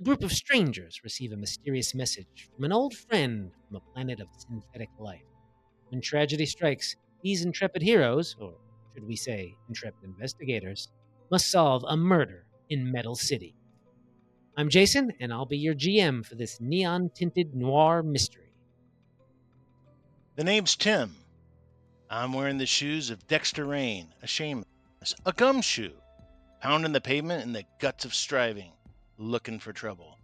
A group of strangers receive a mysterious message from an old friend from a planet of synthetic life. When tragedy strikes, these intrepid heroes, or should we say intrepid investigators, must solve a murder in Metal City. I'm Jason, and I'll be your GM for this neon-tinted noir mystery. The name's Tim. I'm wearing the shoes of Dexter Rayne, a shameless, a gumshoe, pounding the pavement in the guts of striving, looking for trouble.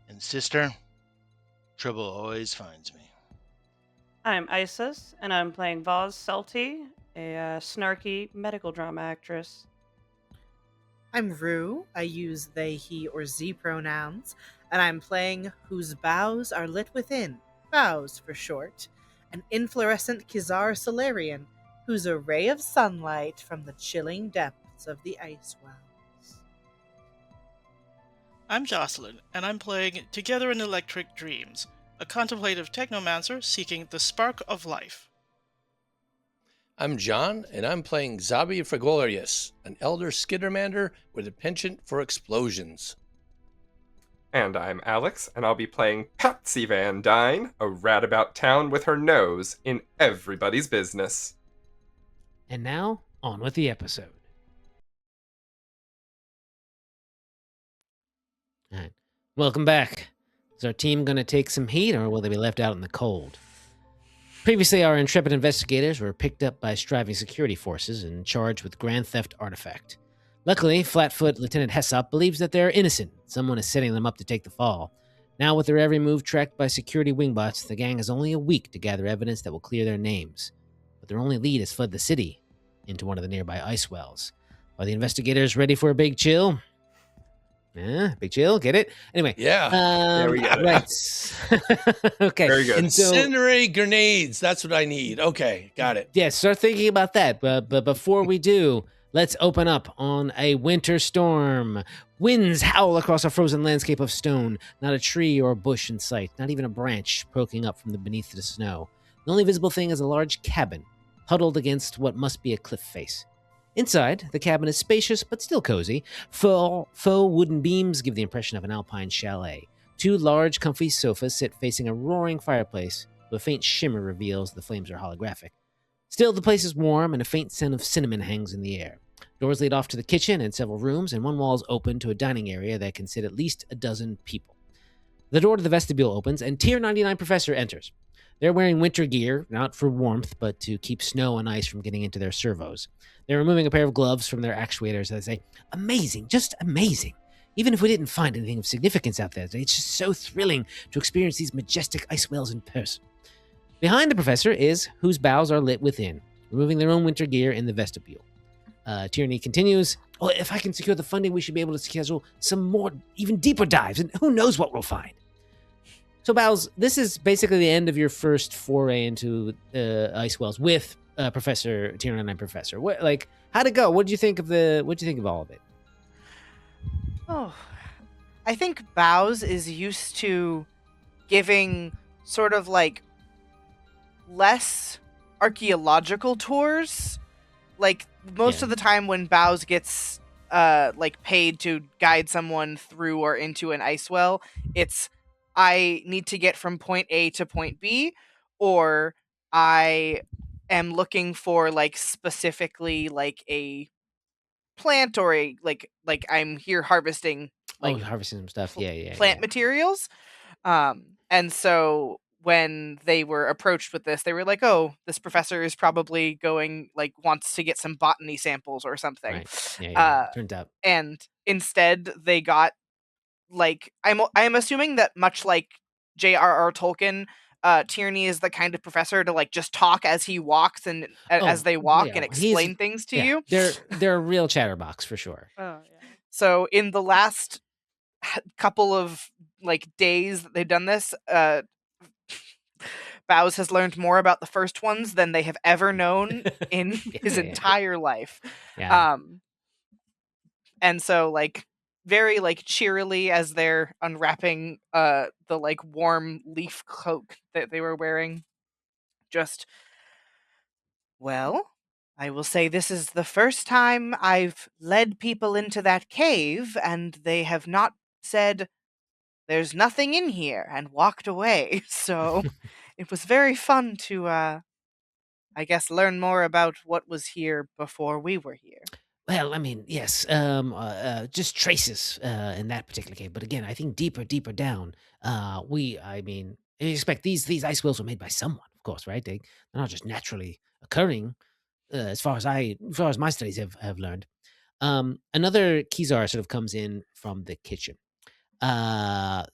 And sister, trouble always finds me. I'm Isis, and I'm playing Voss Seltee, a snarky medical drama actress. I'm Rue. I use they, he, or Z pronouns, and I'm playing Whose Boughs Are Lit Within, Boughs for short, an inflorescent Kizar Solarian who's a ray of sunlight from the chilling depths of the ice wells. I'm Jocelyn, and I'm playing Together in Electric Dreams, a contemplative technomancer seeking the spark of life. I'm John, and I'm playing Xabi Fraglorious, an elder skittermander with a penchant for explosions. And I'm Alex, and I'll be playing Patsy Van Dyne, a rat about town with her nose in everybody's business. And now, on with the episode. All right. Welcome back. Is our team going to take some heat, or will they be left out in the cold? Previously, our intrepid investigators were picked up by striving security forces and charged with Grand Theft Artifact. Luckily, Flatfoot Lieutenant Hessop believes that they're innocent. Someone is setting them up to take the fall. Now, with their every move tracked by security wingbots, the gang has only a week to gather evidence that will clear their names. But their only lead has fled the city into one of the nearby ice wells. Are the investigators ready for a big chill? Yeah, big chill, get it? Anyway. Yeah. There we go. Right. Okay. Very good. And so, Incendiary grenades. That's what I need. Okay, got it. yeah, start thinking about that. But before we do, let's open up on a winter storm. Winds howl across a frozen landscape of stone. Not a tree or a bush in sight. Not even a branch poking up from beneath the snow. The only visible thing is a large cabin, huddled against what must be a cliff face. Inside, the cabin is spacious but still cozy. Faux wooden beams give the impression of an alpine chalet. Two large, comfy sofas sit facing a roaring fireplace, though a faint shimmer reveals the flames are holographic. Still, the place is warm, and a faint scent of cinnamon hangs in the air. Doors lead off to the kitchen and several rooms, and one wall is open to a dining area that can sit at least a dozen people. The door to the vestibule opens, and Tier 99 Professor enters. They're wearing winter gear, not for warmth, but to keep snow and ice from getting into their servos. They're removing a pair of gloves from their actuators as they say, amazing, just amazing. Even if we didn't find anything of significance out there, it's just so thrilling to experience these majestic ice wells in person. Behind the professor is Whose Boughs Are Lit Within, removing their own winter gear in the vestibule. Tierney continues, well, if I can secure the funding, we should be able to schedule some more, even deeper dives, and who knows what we'll find. So, Boughs, this is basically the end of your first foray into ice wells with Professor Tier 99 Professor. How'd it go? What'd you think of all of it? Oh, I think Boughs is used to giving sort of like less archaeological tours. Like most of the time when Boughs gets paid to guide someone through or into an ice well, it's I need to get from point A to point B, or I am looking for like specifically like a plant or a like I'm here harvesting harvesting some stuff. plant materials. And so when they were approached with this, they were like, "Oh, this professor is probably going wants to get some botany samples or something." Right. Yeah. Turns out. And instead, they got I'm assuming that much like J.R.R. Tolkien, Tierney is the kind of professor to just talk as he walks and as they walk and explain things to you. They're a real chatterbox for sure. Oh, yeah. So in the last couple of days that they've done this, Boughs has learned more about the first ones than they have ever known in his entire life. Yeah. And so very cheerily as they're unwrapping the warm leaf cloak that they were wearing, well, I will say this is the first time I've led people into that cave, and they have not said there's nothing in here, and walked away. So it was very fun to, I guess, learn more about what was here before we were here. Well, I mean, yes, just traces in that particular cave. But again, I think deeper down, I mean, I expect these ice wheels were made by someone, of course, right? They're not just naturally occurring, as far as my studies have learned. Another Kizar sort of comes in from the kitchen.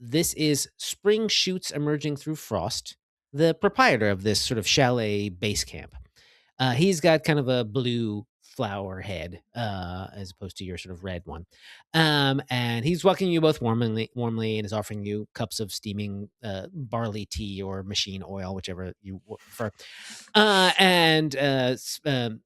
This is Spring Shoots Emerging Through Frost, the proprietor of this sort of chalet base camp. He's got kind of a blue flower head, as opposed to your sort of red one. And he's welcoming you both warmly, and is offering you cups of steaming barley tea or machine oil, whichever you prefer.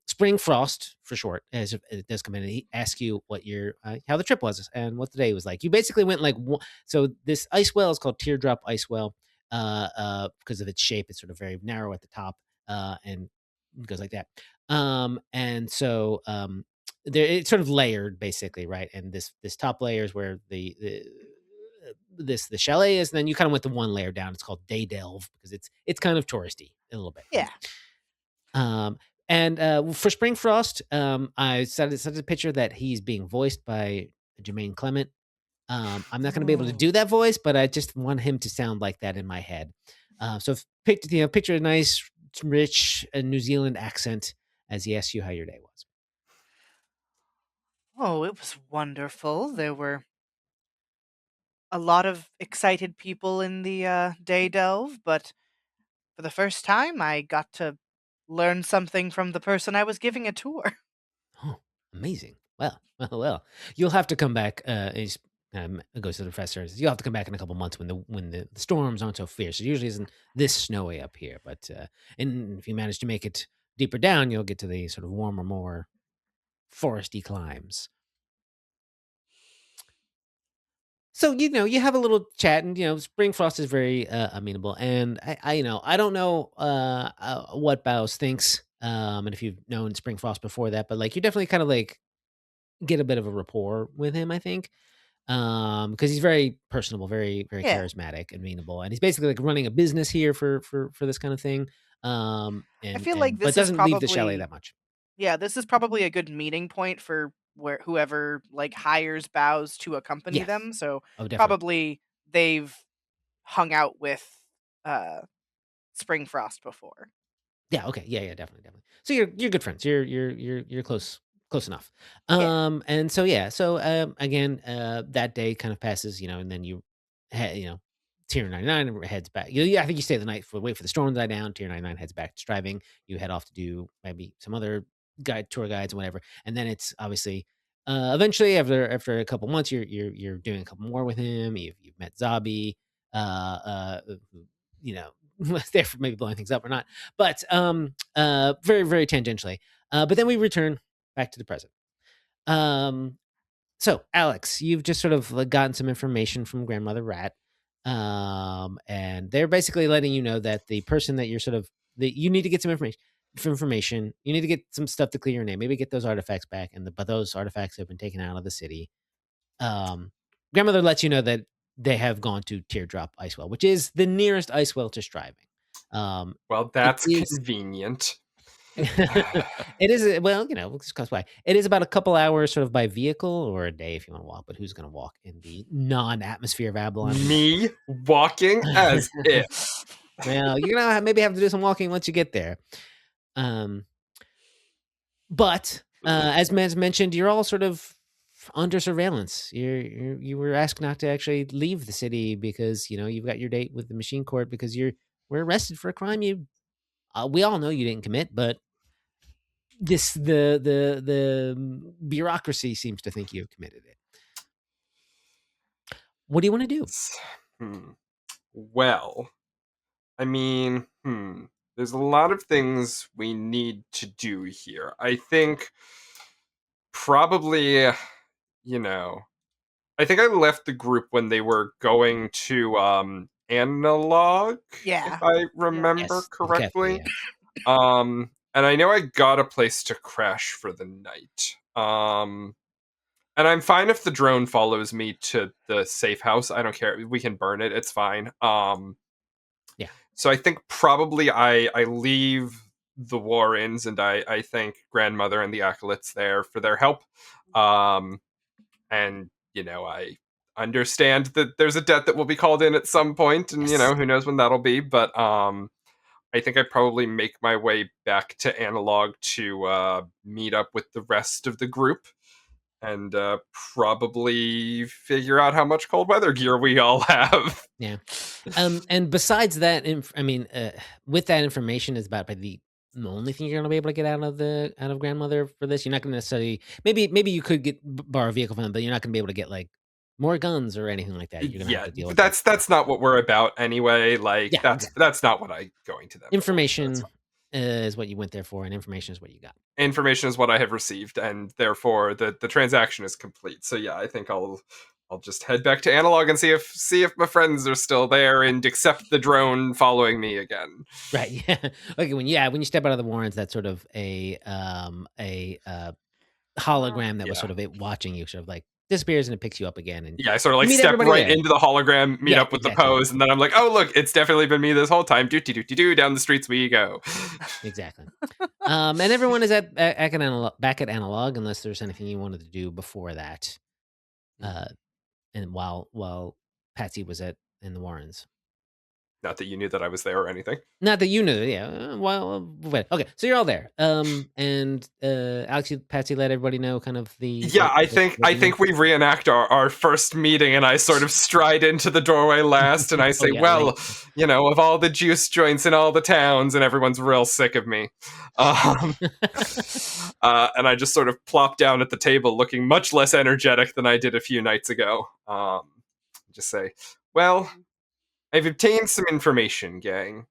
Spring Frost, for short, as it does come in, and he asks you what your how the trip was and what the day was like. You basically went like so. This ice well is called Teardrop Ice Well, because of its shape. It's sort of very narrow at the top, and goes like that. And so there it's sort of layered basically, right? And this top layer is where the chalet is, and then you kind of went the one layer down. It's called Day Delve because it's kind of touristy a little bit. Yeah. And for Spring Frost, I set a picture that he's being voiced by Jermaine Clement. I'm not going to be able to do that voice, but I just want him to sound like that in my head. So picture a nice, rich New Zealand accent as he asks you how your day was. Oh, it was wonderful. There were a lot of excited people in the day delve, but for the first time, I got to learn something from the person I was giving a tour. Oh, amazing. Well. You'll have to come back. It goes to the professor. You'll have to come back in a couple months when the storms aren't so fierce. It usually isn't this snowy up here, but and if you manage to make it deeper down, you'll get to the sort of warmer, more foresty climes. So you have a little chat, and Spring Frost is very amenable, and I don't know what Boughs thinks, and if you've known Spring Frost before that, but like you definitely kind of like get a bit of a rapport with him, I think, because he's very personable, very very Yeah. charismatic, amenable, and he's basically like running a business here for this kind of thing. I feel like But this is doesn't leave the chalet probably that much. yeah, this is probably a good meeting point for where whoever like hires Boughs to accompany Yeah. them. So Oh, definitely. probably they've hung out with uh Spring Frost before. Yeah. Okay. Yeah. Definitely. So you're good friends. You're close enough. Yeah. And so yeah. So again, that day kind of passes, and then Tier 99 heads back. I think you stay the night wait for the storm to die down. Tier 99 heads back to striving. You head off to do maybe some other tour guides and whatever. And then it's obviously eventually after a couple months, you're doing a couple more with him. You've met Xabi, who, was there for maybe blowing things up or not, but very very tangentially. But then we return back to the present. So Alex, you've just sort of like gotten some information from Grandmother Rat, and they're basically letting you know that the person that you need to get some information. You need to get some stuff to clear your name. Maybe get those artifacts back, but those artifacts have been taken out of the city. Grandmother lets you know that they have gone to Teardrop Icewell, which is the nearest Icewell to Striving. Well, that's it is- convenient. It is close by. It is about a couple hours, sort of by vehicle, or a day if you want to walk. But who's going to walk in the non-atmosphere of Avalon? Me walking as if. Well, you're gonna maybe have to do some walking once you get there. But as mentioned, you're all sort of under surveillance. You were asked not to actually leave the city because you've got your date with the machine court because we're arrested for a crime we all know you didn't commit, but the bureaucracy seems to think you committed it. What do you want to do? Well, I mean, there's a lot of things we need to do here. I think probably, I think I left the group when they were going to Analog, Yeah. if I remember Yes, correctly. yeah. And I know I got a place to crash for the night. And I'm fine if the drone follows me to the safe house. I don't care. We can burn it. It's fine. Yeah. So I think probably I leave the Warrens and I thank Grandmother and the acolytes there for their help. And, I understand that there's a debt that will be called in at some point, and, Yes. who knows when that'll be. But I think I probably make my way back to Analog to meet up with the rest of the group. And probably figure out how much cold weather gear we all have. Yeah. And besides that, with that information is about the only thing you're going to be able to get out of Grandmother for this. You're not going to necessarily. Maybe you could borrow a vehicle from them, but you're not going to be able to get like more guns or anything like that. You're going to have to deal with that's not what we're about anyway. Like Yeah, that's not what I'm going to them. information is what you went there for, and information is what you got. Information is what I have received, and therefore the transaction is complete. So yeah, I think I'll just head back to Analog and see if my friends are still there and accept the drone following me again. Right. Yeah. Okay. When you step out of the Warrens, that's sort of a hologram that was sort of watching you, sort of like disappears and it picks you up again. And I sort of like step right into the hologram, meet up with the pose, and then I'm like, oh look, it's definitely been me this whole time. Do down the streets we go. Exactly. And everyone is back at Analog, unless there's anything you wanted to do before that. And while Patsy was in the Warrens. Not that you knew that I was there or anything. Not that you knew, yeah. Wait. Okay, so you're all there. And Alex, Patsy let everybody know kind of the. Yeah, I think we reenact our first meeting, and I sort of stride into the doorway last, and I say, of all the juice joints in all the towns, and everyone's real sick of me. And I just sort of plop down at the table, looking much less energetic than I did a few nights ago. Just say, well, I've obtained some information, gang,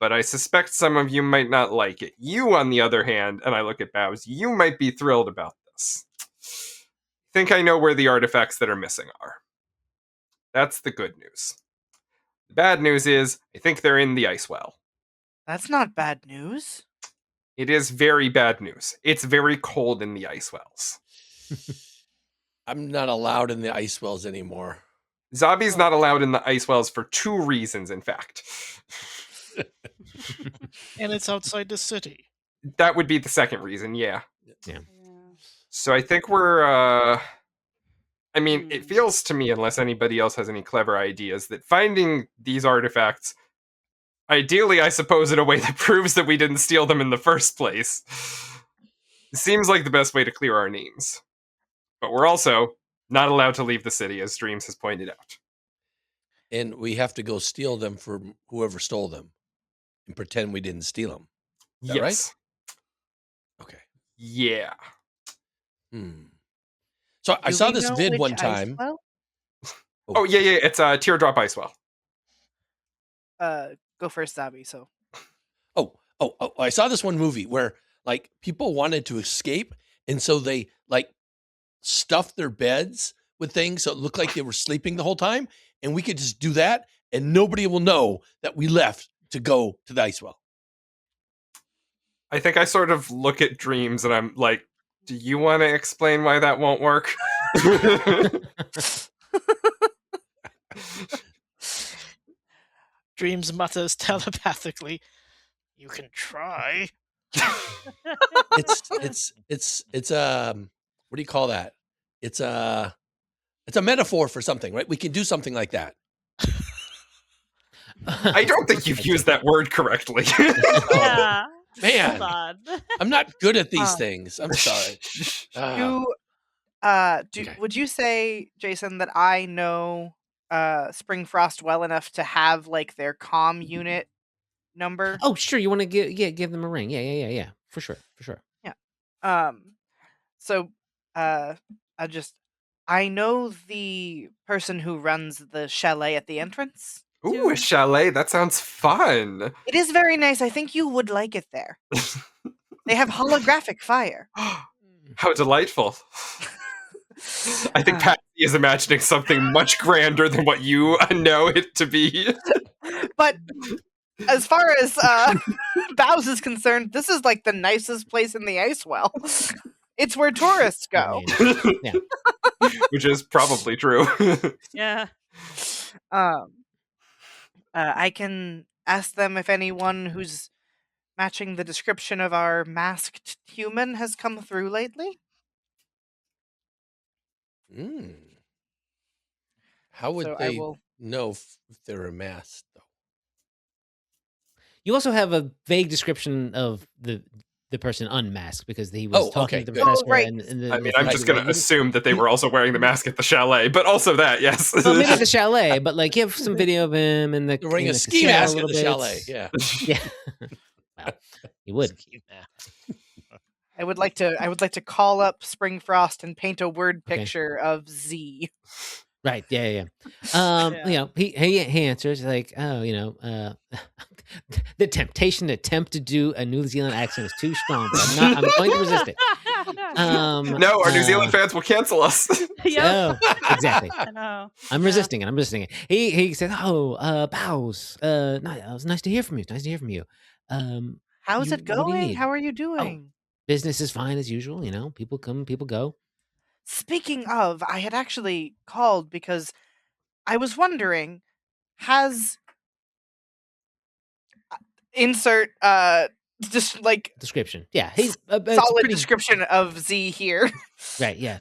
but I suspect some of you might not like it. You, on the other hand, and I look at Boughs, you might be thrilled about this. Think I know where the artifacts that are missing are. That's the good news. The bad news is, I think they're in the ice well. That's not bad news. It is very bad news. It's very cold in the ice wells. I'm not allowed in the ice wells anymore. Xabi's not allowed in the ice wells for 2 reasons, in fact. And it's outside the city. That would be the second reason, yeah. Yeah. So I think we're, it feels to me, unless anybody else has any clever ideas, that finding these artifacts, ideally, I suppose, in a way that proves that we didn't steal them in the first place, seems like the best way to clear our names. But we're also not allowed to leave the city, as Dreams has pointed out. And we have to go steal them from whoever stole them and pretend we didn't steal them. Is that right? Okay. Yeah. So I saw this vid one time. Oh, yeah. It's a Teardrop Icewell. Go first, Xabi. So. Oh! I saw this one movie where like people wanted to escape, and so they like stuffed their beds with things so it looked like they were sleeping the whole time, and we could just do that, and nobody will know that we left to go to the ice well. I think I sort of look at Dreams, and I'm like, do you want to explain why that won't work? Dreams mutters telepathically, "You can try." It's what do you call that? It's a metaphor for something, right? We can do something like that. I don't think you've used that word correctly. Yeah. Man, Hold on. I'm not good at these things. I'm sorry. Would you say, Jason, that I know Springfrost well enough to have like their comm unit number? Oh, sure. You want to give them a ring? Yeah. For sure. Yeah. So, I know the person who runs the chalet at the entrance. Ooh, a chalet. That sounds fun. It is very nice. I think you would like it there. They have holographic fire. How delightful. I think Patsy is imagining something much grander than what you know it to be. But as far as Boughs is concerned, this is like the nicest place in the ice well. It's where tourists go. Yeah. Which is probably true. Yeah. I can ask them if anyone who's matching the description of our masked human has come through lately. How would So I they will. know if they're masked, though? You also have a vague description of the person unmasked because he was Oh, talking okay, to the good. professor. Oh, right. And the, I mean, the I'm thing just was going like, to assume that they were also wearing the mask at the chalet, but also that, yes. well, maybe at the chalet, but like you have some video of him in the They're wearing in a the ski casino a mask at little the bit. chalet. Yeah. Yeah. Well, you would. Ski mask. I would like to call up Springfrost and paint a word Okay. picture of Z. Right. Yeah. Yeah. You know, he answers like, oh, you know, the temptation to attempt to do a New Zealand accent is too strong, but I'm going to resist it. No, our New Zealand fans will cancel us. Yep. Oh, exactly. I know. I'm Yeah. resisting it. I'm resisting it. He said, "Oh, Boughs, it was nice to hear from you. Nice to hear from you. How's You- it what do you going? need? How are you doing? Business is fine as usual. You know, people come, people go. Speaking of, I had actually called because I was wondering, has insert just like Description. Yeah, he's it's solid pretty description of Z here. right. Yeah.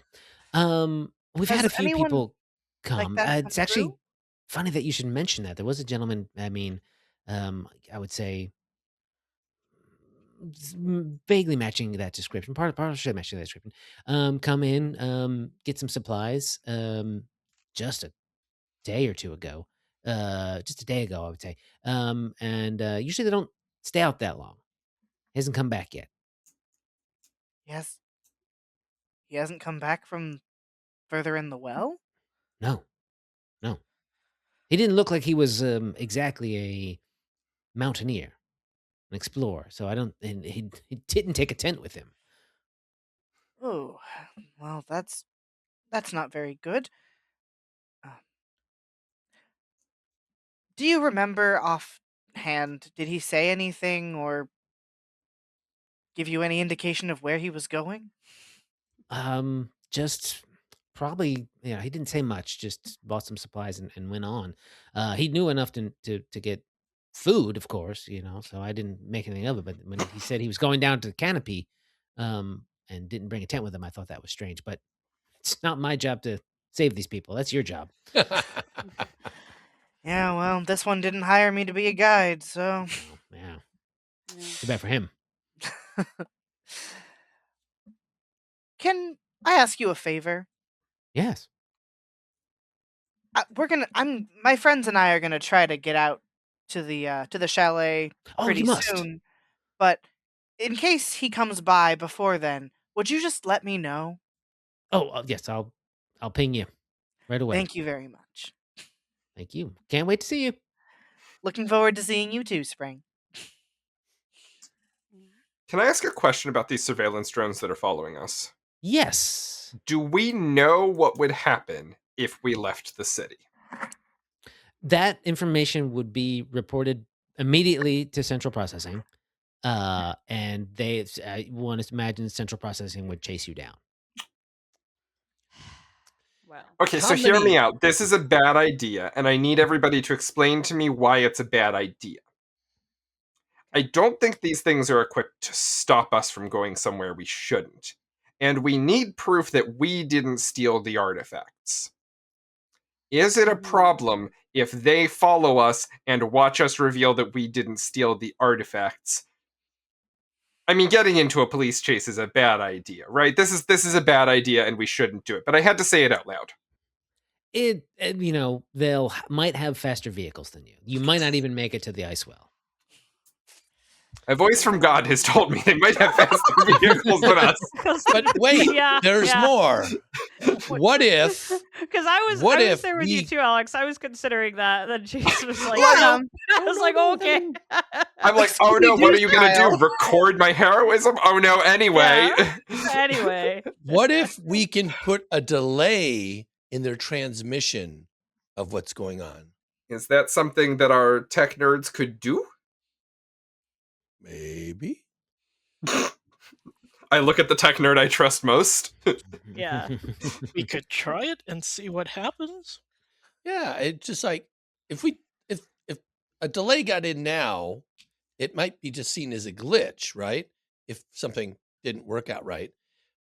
We've Has had a few anyone people come. that come It's actually through? funny that you should mention that. There was a gentleman. I mean, I would say vaguely matching that description. Partially matching that description. Come in, get some supplies. Just a day or two ago. Just a day ago, I would say. And usually they don't stay out that long. He hasn't come back yet. Yes. He hasn't come back from further in the well? No. He didn't look like he was exactly a mountaineer, an explorer. So I don't. And he didn't take a tent with him. Oh, well, that's not very good. Do you remember offhand, did he say anything or give you any indication of where he was going? Just probably. Yeah, he didn't say much. Just bought some supplies and went on. He knew enough to get food, of course. You know, so I didn't make anything of it. But when he said he was going down to the canopy, and didn't bring a tent with him, I thought that was strange. But it's not my job to save these people. That's your job. Yeah, well, this one didn't hire me to be a guide, so. Oh, yeah. Too bad for him. Can I ask you a favor? Yes. My friends and I are gonna try to get out to the chalet Oh, pretty you must. soon. But in case he comes by before then, would you just let me know? Oh, yes. I'll ping you right away. Thank you very much. Thank you. Can't wait to see you. Looking forward to seeing you too, Spring. Can I ask a question about these surveillance drones that are following us? Yes. Do we know what would happen if we left the city? That information would be reported immediately to central processing. And they want to imagine central processing would chase you down. Well, Okay, How so hear many- me out. This is a bad idea, and I need everybody to explain to me why it's a bad idea. I don't think these things are equipped to stop us from going somewhere we shouldn't. And we need proof that we didn't steal the artifacts. Is it a problem if they follow us and watch us reveal that we didn't steal the artifacts? I mean, getting into a police chase is a bad idea, right? This is a bad idea and we shouldn't do it. But I had to say it out loud. You know, they'll might have faster vehicles than you. You might not even make it to the ice well. A voice from God has told me they might have faster vehicles than us. But wait, Yeah, there's yeah. more. What if? Because I was there with you too, Alex. I was considering that. Then Jesus was like, Yeah. I was like, okay. I'm like, oh no, what are you going to do? Record my heroism? Oh no, anyway. Anyway. What if we can put a delay in their transmission of what's going on? Is that something that our tech nerds could do? Maybe. I look at the tech nerd I trust most. Yeah. We could try it and see what happens. Yeah, it's just like if a delay got in now, it might be just seen as a glitch, right? If something didn't work out right.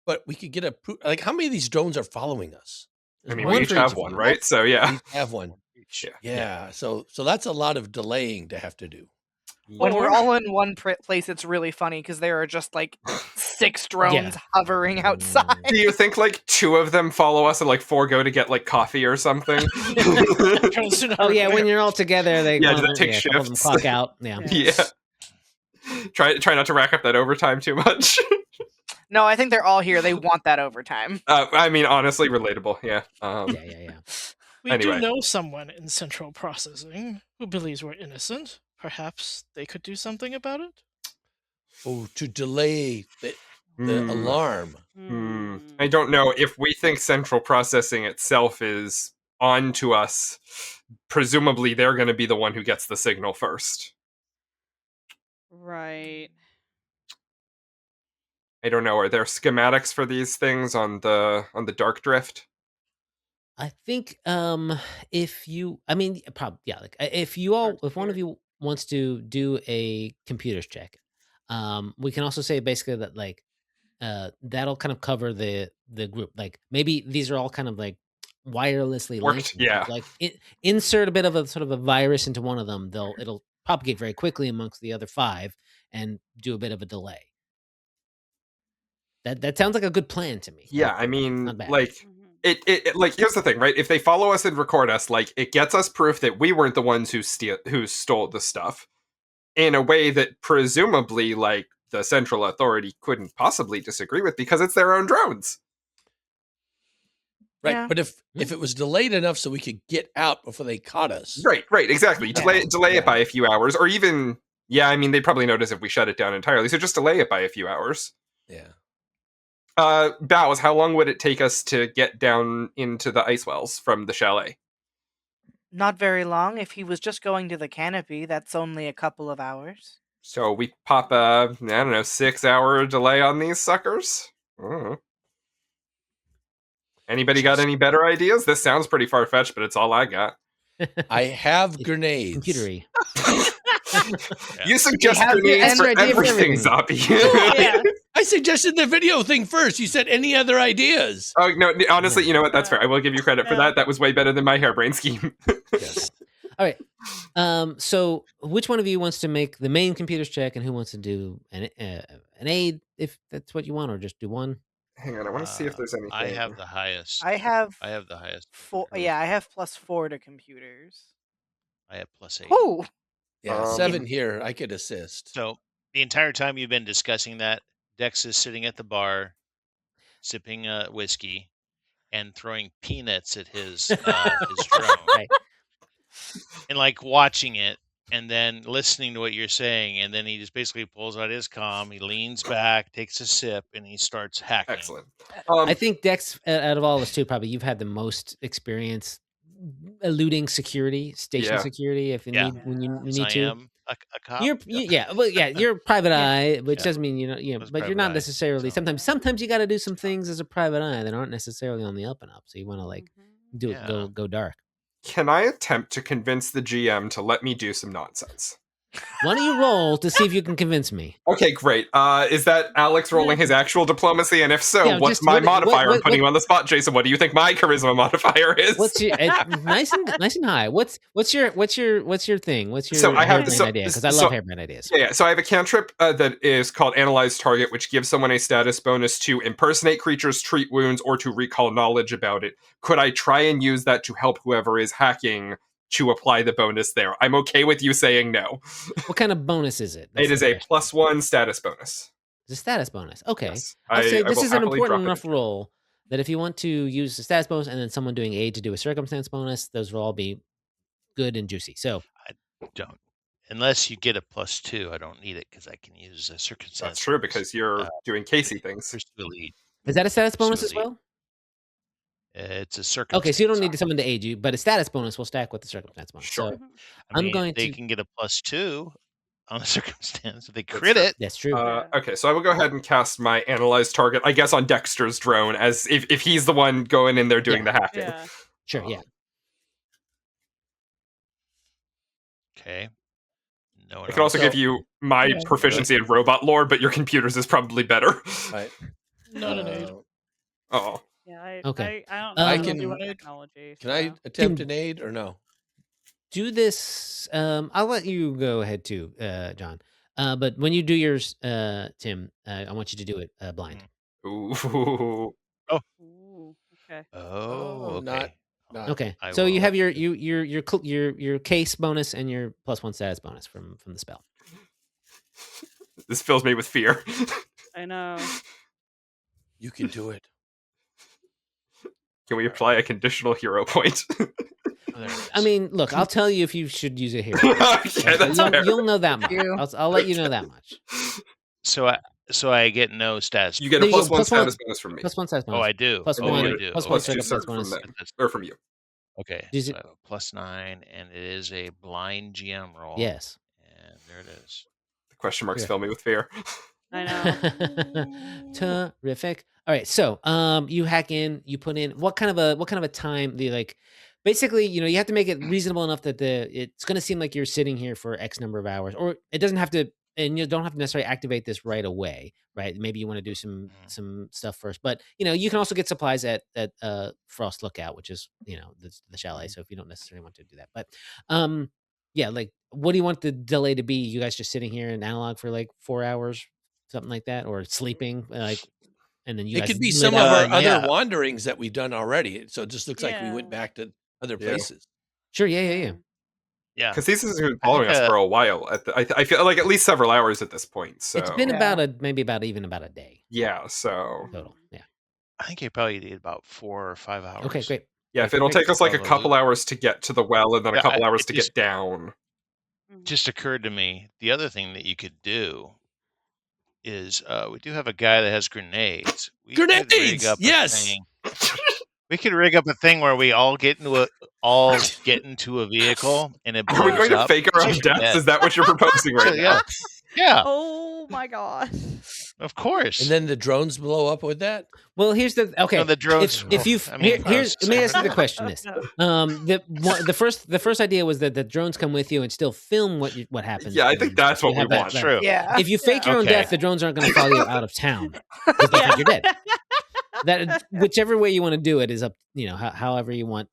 But we could get like how many of these drones are following us? I mean, one we each for have each one, of right? So yeah. We have one. Yeah. Yeah. So that's a lot of delaying to have to do. When we're Or- all in one place, it's really funny because there are just like 6 drones hovering outside. Do you think like 2 of them follow us and like 4 go to get like coffee or something? Oh yeah, when you're all together, they Yeah, one do of they them, take couple of them shifts? clock out. Yeah. Yeah. Try not to rack up that overtime too much. No, I think they're all here. They want that overtime. I mean, honestly, relatable. Yeah. Yeah. We Anyway. do know someone in central processing who believes we're innocent. Perhaps they could do something about it? Oh, to delay the alarm. I don't know if we think central processing itself is on to us. Presumably, they're going to be the one who gets the signal first. Right. I don't know. Are there schematics for these things on the Dark Drift? I think if you, I mean, probably yeah. Like if one of you wants to do a computers check, we can also say basically that like that'll kind of cover the group. Like maybe these are all kind of like wirelessly linked. Yeah. Like insert a bit of a sort of a virus into one of them. It'll propagate very quickly amongst the other 5 and do a bit of a delay. That sounds like a good plan to me. Yeah, Like, I mean, not bad. like it like here's the thing, right? If they follow us and record us, like it gets us proof that we weren't the ones who stole the stuff in a way that presumably like the central authority couldn't possibly disagree with because it's their own drones. Right. Yeah. But if it was delayed enough so we could get out before they caught us. Right, exactly. Delay it by a few hours, or even I mean they'd probably notice if we shut it down entirely, so just delay it by a few hours. Yeah. Boughs, how long would it take us to get down into the ice wells from the chalet? Not very long. If he was just going to the canopy, that's only a couple of hours. So we pop a, 6-hour delay on these suckers? Anybody got any better ideas? This sounds pretty far-fetched, but it's all I got. I have grenades. Computery. You suggest have grenades for any idea for everything, everything. Xabi. Yeah. I suggested the video thing first. You said any other ideas? Oh, no, honestly, you know what? That's fair. I will give you credit for that. That was way better than my harebrained scheme. Yes. All right. So which one of you wants to make the main computers check, and who wants to do an aid, if that's what you want, or just do one? Hang on, I want to see if there's anything. I have the highest. I have I have the highest. 4. Yeah, I have +4 to computers. I have +8. Oh, Yeah, 7 here. I could assist. So the entire time you've been discussing that, Dex is sitting at the bar, sipping whiskey, and throwing peanuts at his drone, Right. and like watching it, and then listening to what you're saying, and then he just basically pulls out his comm, he leans back, takes a sip, and he starts hacking. Excellent. I think Dex, out of all of us too, probably you've had the most experience eluding security, station Yeah. security. If you Yeah. need, when you Yes, need I to, am a cop. you're private eye, which Yeah. doesn't mean I was but you're private not eye, necessarily. so. Sometimes you got to do some things as a private eye that aren't necessarily on the up and up. So you want to like do it, Yeah. go dark. Can I attempt to convince the GM to let me do some nonsense? Why don't you roll to see if you can convince me? Okay, great. Is that Alex rolling his actual diplomacy? And if so, Yeah, what's just my what- modifier? what- I'm putting you on the spot, Jason. What do you think my charisma modifier is? What's your nice and high? What's your thing? What's your So I have- harebrained so- idea? Because I so- love harebrained ideas. Yeah, so I have a cantrip that is called Analyze Target, which gives someone a status bonus to impersonate creatures, treat wounds, or to recall knowledge about it. Could I try and use that to help whoever is hacking to apply the bonus there? I'm okay with you saying no. What kind of bonus is it? That's It is the a question. +1 status bonus. It's a status bonus. Okay. Yes. I'll say I this will is an happily important drop it enough in. role that if you want to use the status bonus and then someone doing aid to do a circumstance bonus, those will all be good and juicy. So Don't. Unless you get a +2, I don't need it because I can use a circumstance. That's true, because you're doing Casey things. Pursue elite. is that a status bonus as Absolutely. well? It's a circumstance. Okay, so you don't need someone to aid you, but a status bonus will stack with the circumstance bonus. Sure. So I I'm mean, going they to- can get a +2 on the circumstance. If they crit true. it, That's true. Okay, so I will go ahead and cast my analyze target, I guess, on Dexter's drone, as if he's the one going in there doing the hacking. Yeah. Sure, yeah. okay. No, I can also give you my proficiency in robot lore, but your computers is probably better. Right. Not an aid. Oh. Yeah, Okay. I don't I know can- about technology. Can I attempt an aid or no? Do this. I'll let you go ahead too, John. But when you do yours, Tim, I want you to do it blind. Ooh. Ooh, okay. Oh, not- okay. not- Okay. I So will you have let your case bonus and your +1 status bonus from the spell. This fills me with fear. I know. You can do it. Can we apply a conditional hero point? There it is. I mean, look, I'll tell you if you should use it here. Yeah, that's fair. You'll know that much. You. I'll let you know that much. So I get no stats. You get There a you go, +1 +1 status bonus from me. +1 status bonus. Oh, I do. Plus oh, one- I do. plus okay. one Plus 2 status from bonus. that, or from you. Okay. Is So it- I have a +9, and it is a blind GM roll. Yes. And there it is. The question marks Yeah. fill me with fear. I know. Terrific. All right, so you hack in, you put in what kind of a time the like basically, you have to make it reasonable enough that it's going to seem like you're sitting here for X number of hours, or it doesn't have to, and you don't have to necessarily activate this right away, right? Maybe you want to do some stuff first, but you can also get supplies at Frost Lookout, which is the chalet. So if you don't necessarily want to do that, but yeah, like what do you want the delay to be? You guys just sitting here in analog for like 4 hours, something like that, or sleeping, like, and then you It guys could be lit some of up. our yeah. other wanderings that we've done already. So it just looks like we went Yeah. back to other Yeah. places. Sure, yeah. Yeah. Because these has been following us for a while. I feel like at least several hours at this point. So It's been Yeah. about even about a day yeah. So total. Yeah. I think you probably need about 4 or 5 hours. Okay, great. yeah, if it'll take us like a couple hours to get to the well, and then a Yeah, couple I- hours it to just- get down. Just occurred to me, the other thing that you could do is we do have a guy that has grenades. We could rig Grenades! up a Yes! thing. We could rig up a thing where we all get into a vehicle and it blows Are we going to up. fake our own Just deaths? dead. Is that what you're proposing right yeah. now? Yeah, Oh my god. of course. And then the drones blow up with that. Well, here's the okay. No, the drones. If you I mean, here's let me ask you the sorry. question. This the first idea was that the drones come with you and still film what happens. Yeah, I think that's what You we have that- want. that- True. Yeah. If you fake your own Okay. death, the drones aren't going to follow you out of town because they think you're dead. That whichever way you want to do it is up. However you want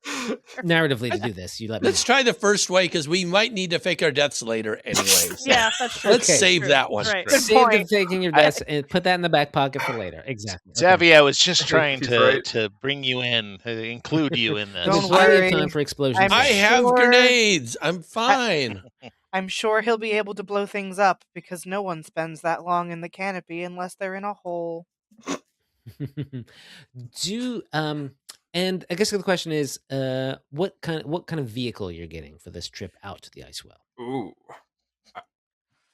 narratively to do this. You let me. Let's try the first way because we might need to fake our deaths later anyway. So Yeah, that's true. let's Okay. save that one. Right. Good Save the point. faking your deaths and put that in the back pocket for later. Exactly. Okay. Xavi, I was just trying He's to right. to bring you in, to include you in this. There's Don't plenty worry. of time for explosions. I'm I have sure- grenades. I'm fine. I'm sure he'll be able to blow things up because no one spends that long in the canopy unless they're in a hole. And I guess the question is, what kind of vehicle you're getting for this trip out to the ice well? Ooh.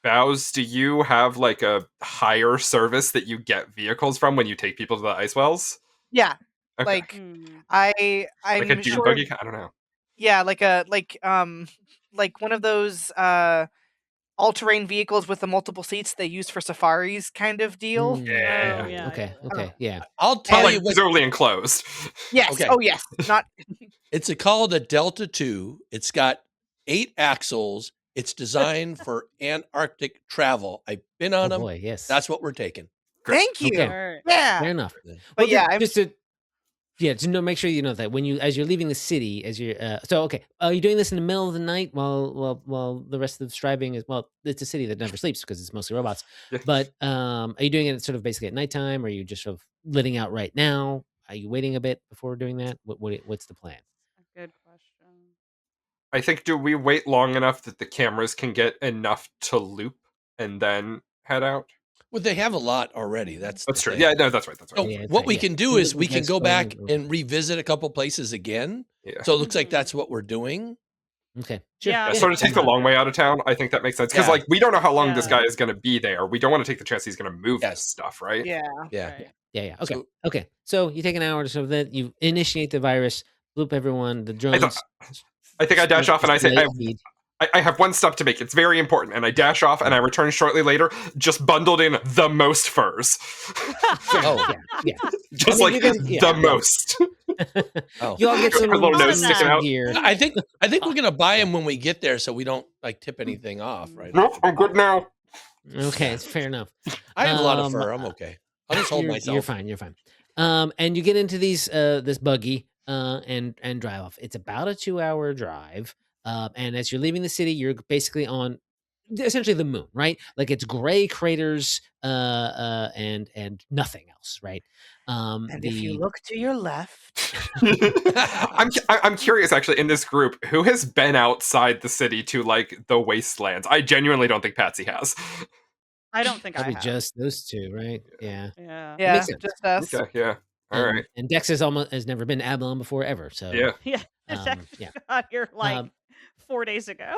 Boughs, do you have like a hire service that you get vehicles from when you take people to the ice wells? Yeah, Okay. like Hmm. I'm like a dune sure. buggy? I don't know. Yeah, like one of those all-terrain vehicles with the multiple seats they use for safaris kind of deal. Mm, Yeah. Oh, yeah, Okay. yeah. Okay. Yeah. I'll But tell like you what. totally enclosed. Yes. Okay. Oh yes. Not It's called a Delta 2. It's got 8 axles. It's designed for Antarctic travel. I've been on Oh them. boy. Yes. That's what we're taking. thank you. Okay. Alright. Yeah. fair enough. But Well, yeah, just to make sure you know that as you're leaving the city, as you're okay, are you doing this in the middle of the night while the rest of the striving is it's a city that never sleeps because it's mostly robots. Yeah. But are you doing it sort of basically at nighttime? Or are you just sort of letting out right now? Are you waiting a bit before doing that? What's the plan? Good question. I think, do we wait long enough that the cameras can get enough to loop and then head out? Well, they have a lot already. That's That's the true. thing. Yeah, no, that's right. That's right. So Yeah, it's what right, we yeah. can do You is guys we can go go back and- and revisit a couple places again. Yeah. So it looks like Mhm. that's what we're doing. Okay. Sure. Yeah, Yeah, Yeah. sort of take the long way out of town. I think that makes sense because, Yeah. like, we don't know how long this Yeah. guy is going to be there. We don't want to take the chance he's going to move Yes. this stuff, right? Yeah. Yeah. Right. Yeah. Okay. So- Okay. So you take an hour or so that you initiate the virus, loop everyone, the drones. I think I dash off and I say, delay "Hey, feed. I have one step to make. It's very important. And I dash off and I return shortly later, just bundled in the most furs. Oh, yeah. Just I mean, like you can- the most. Oh. You all get some Her little nose sticking some out. gear. I think we're gonna buy them when we get there, so we don't like tip anything off, right? Nope, I'm good now. Okay, it's fair enough. I have a lot of fur. I'm okay. I'll just hold myself. You're fine. You're fine. And you get into this buggy and drive off. It's about a 2-hour drive. And as you're leaving the city, you're basically on essentially the moon, right? Like it's gray craters and nothing else, right? And if you look to your left, I'm curious, actually, in this group, who has been outside the city to like the wastelands? I genuinely don't think Patsy has. I don't think probably I have. just those two, right? Yeah. Yeah. yeah, makes sense. just us. Okay, yeah. All right. And Dex has never been to Avalon before ever. So Yeah. Yeah. It's Um, yeah. got here like Um, 4 days ago.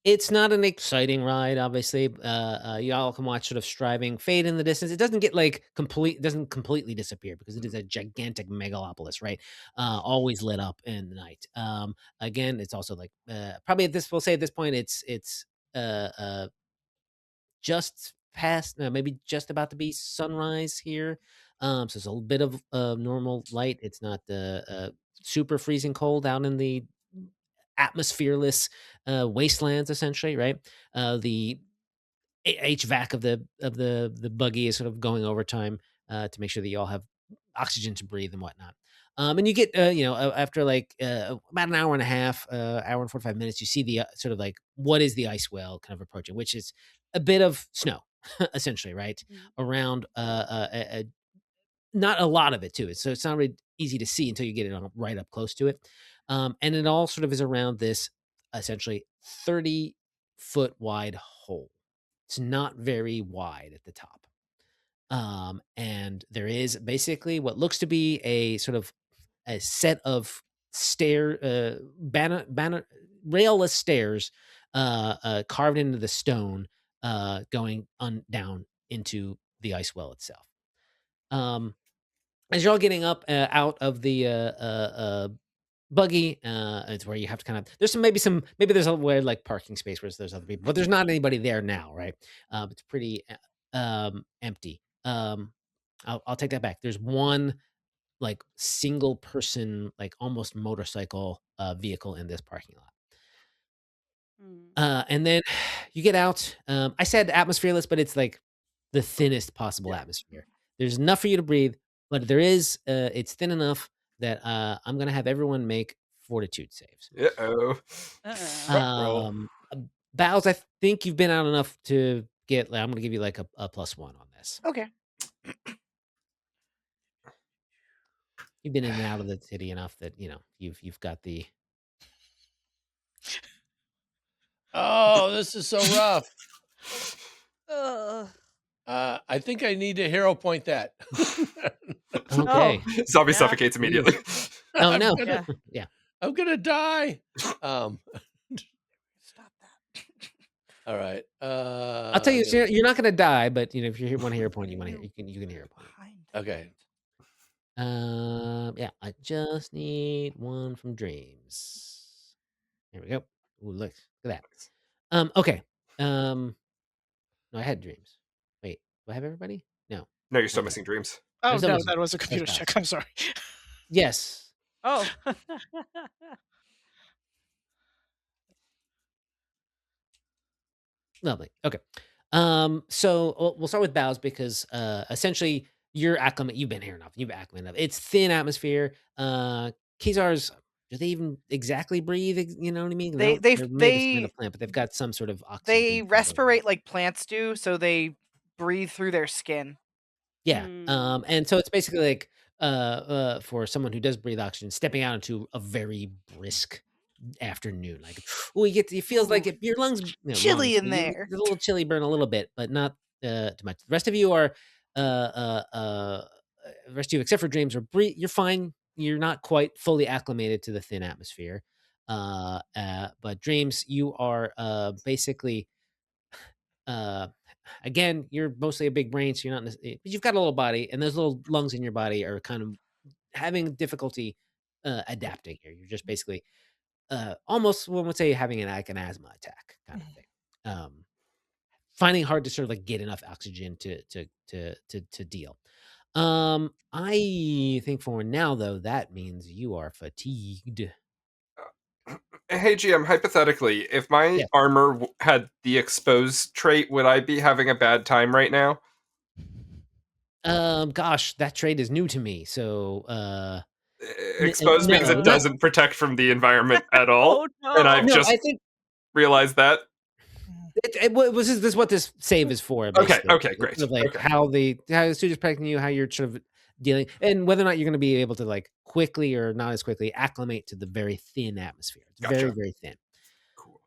It's not an exciting ride, obviously. Y'all can watch sort of striving fade in the distance. It doesn't get like doesn't completely disappear because it is a gigantic megalopolis, right? Always lit up in the night. Again, it's also like probably we'll say at this point, it's just past, maybe just about to be sunrise here. So it's a little bit of normal light. It's not super freezing cold out in the atmosphereless wastelands, essentially, right? The HVAC of the buggy is sort of going overtime to make sure that you all have oxygen to breathe and whatnot. And you get, after like about an hour and a half, hour and 45 minutes, you see the sort of like what is the ice well kind of approaching, which is a bit of snow, essentially, right? Around not a lot of it too. So it's not really easy to see until you get it right up close to it. And it all sort of is around this essentially 30-foot wide hole. It's not very wide at the top. And there is basically what looks to be a sort of a set of railless stairs carved into the stone going down into the ice well itself. As you're all getting up out of the buggy, it's where you have to kind of there's maybe there's a weird like parking space where there's other people, but there's not anybody there now, right? It's pretty empty. I'll take that back. There's one like single person, like almost motorcycle vehicle in this parking lot. And then you get out. I said atmosphereless, but it's like the thinnest possible atmosphere. There's enough for you to breathe, but there is it's thin enough that I'm gonna have everyone make fortitude saves. Boughs, I think you've been out enough to get. I'm gonna give you like a +1 on this. Okay. You've been in and out of the city enough that you've got the. Oh, this is so rough. Ugh. I think I need to hero point that. Okay. Xabi suffocates immediately. Oh no! Yeah. I'm gonna die. Stop that. All right. I'll tell you, you're not gonna die, but if you want a hero point, you can hero point. Okay. Yeah, I just need one from Dreams. There we go. Ooh, look at that. Okay. No, I had Dreams. Wait, do I have everybody? No. No, you're still missing Dreams. Oh, There's no, always- that was a computer there's check. I'm sorry. Yes. Oh. Lovely. Okay. So we'll start with Boughs because essentially you're acclimated. You've been here enough. You've acclimated enough. It's thin atmosphere. Khazars, do they even exactly breathe? You know what I mean? They They're made of plant, but they've got some sort of oxygen. They respirate like plants do, so they breathe through their skin. Yeah. And so it's basically like for someone who does breathe oxygen, stepping out into a very brisk afternoon. Like, it feels like your lungs Chilly in a there. little chilly burn a little bit, but not too much. The rest of you are the rest of you except for Dreams are you're fine. You're not quite fully acclimated to the thin atmosphere. But Dreams, you are basically again, you're mostly a big brain, so you're not but you've got a little body, and those little lungs in your body are kind of having difficulty adapting here. You're just basically almost one would say having an asthma attack kind of thing. Finding it hard to sort of like get enough oxygen to deal. I think for now though that means you are fatigued. Hey GM, hypothetically, if my Yeah. armor had the exposed trait, would I be having a bad time right now? Gosh, that trait is new to me. So Exposed means no, it doesn't protect from the environment at all. Oh no! And I've no, just I think realized that. this is what this save is for. Okay, Basically. okay, great. Sort of like Okay. how the student's protecting you, how you're sort of dealing, and whether or not you're going to be able to like quickly or not as quickly acclimate to the very thin atmosphere. It's very, Gotcha. very thin. Cool.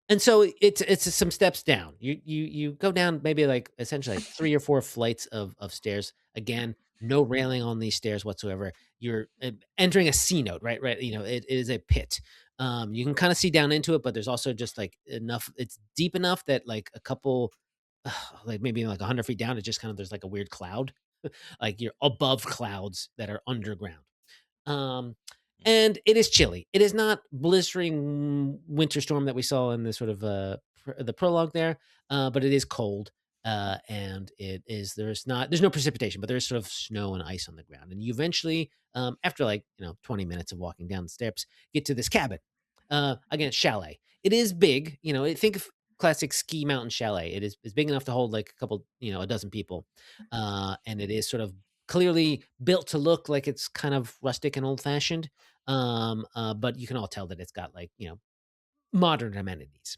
And so it's some steps down. You go down maybe like essentially like 3 or 4 flights of stairs. Again, no railing on these stairs whatsoever. You're entering a C note, right? Right. You know, it is a pit. You can kind of see down into it, but there's also just like enough. It's deep enough that like a couple, like maybe like 100 feet down, it just kind of there's like a weird cloud, like you're above clouds that are underground. And it is chilly. It is not blistering winter storm that we saw in the sort of the prologue there, but it is cold. And there's no precipitation, but there's sort of snow and ice on the ground. And you eventually, after like 20 minutes of walking down the steps, get to this cabin. Again, chalet. It is big. Think of classic ski mountain chalet. It is big enough to hold like a couple, a dozen people, and it is sort of clearly built to look like it's kind of rustic and old fashioned. But you can all tell that it's got like modern amenities.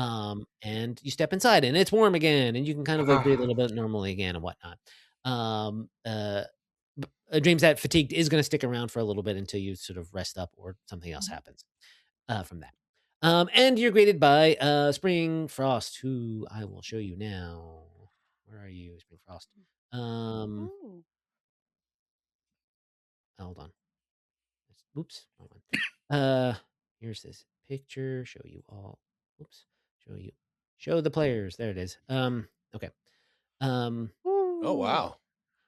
And you step inside and it's warm again, and you can kind of like breathe a little bit normally again and whatnot. Dreams that fatigued is going to stick around for a little bit until you sort of rest up or something else happens from that. And you're greeted by Spring Frost, who I will show you now. Where are you, Spring Frost? Hold on. Oops, wrong one. Here's this picture. Show you all. Oops. Show the players. There it is. Okay. Oh wow.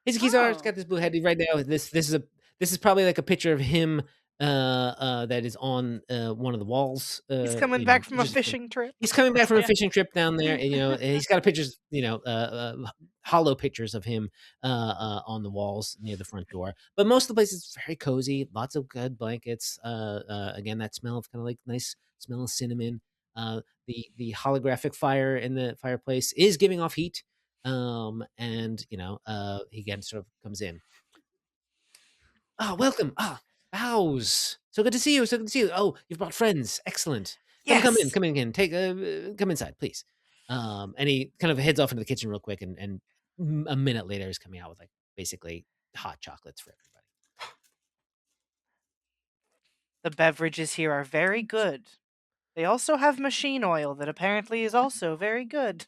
He's got this blue head right now. This is probably like a picture of him that is on one of the walls. He's coming back from a fishing trip. He's coming back from a fishing trip down there, and he's got pictures, hollow pictures of him on the walls near the front door. But most of the place is very cozy, lots of good blankets. Again, that smell of kind of like nice smell of cinnamon. The holographic fire in the fireplace is giving off heat. And he again sort of comes in. Welcome. Boughs. So good to see you. Oh, you've brought friends. Excellent. Yes. Come in. Come inside, please. And he kind of heads off into the kitchen real quick, and a minute later he's coming out with like basically hot chocolates for everybody. The beverages here are very good. They also have machine oil that apparently is also very good.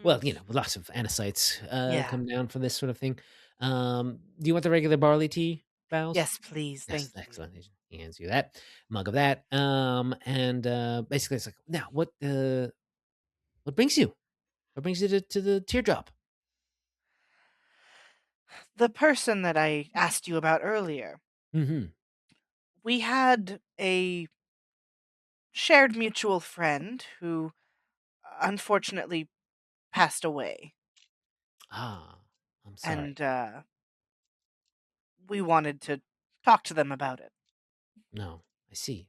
Well, lots of anicytes come down for this sort of thing. Do you want the regular barley tea, Boughs? Yes, please. Yes, Thank you. excellent. He hands you that mug of that. And basically it's like, now what brings you? What brings you to the teardrop? The person that I asked you about earlier. Mm-hmm. We had a shared mutual friend who unfortunately passed away. I'm sorry. And we wanted to talk to them about it. No, I see.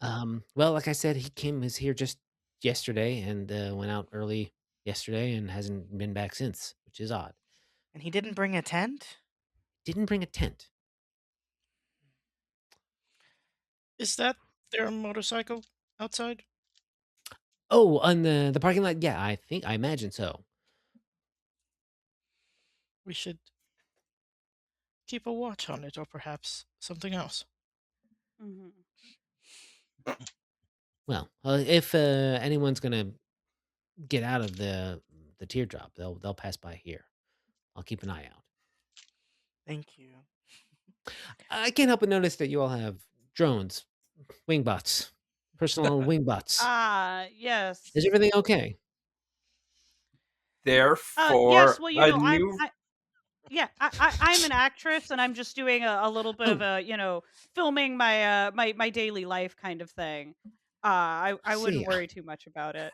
Well, like I said, he was here just yesterday and went out early yesterday and hasn't been back since, which is odd. And he didn't bring a tent? Didn't bring a tent. Is that their motorcycle outside? Oh, on the parking lot? Yeah, I imagine so. We should keep a watch on it, or perhaps something else. Well, if anyone's gonna get out of the teardrop, they'll pass by here. I'll keep an eye out. Thank you. I can't help but notice that you all have drones, wingbots, personal wingbots. Yes. Is everything okay? Therefore, yes. Well, a new. Yeah, I'm an actress, and I'm just doing a little bit of a filming my daily life kind of thing. I wouldn't See, worry too much about it.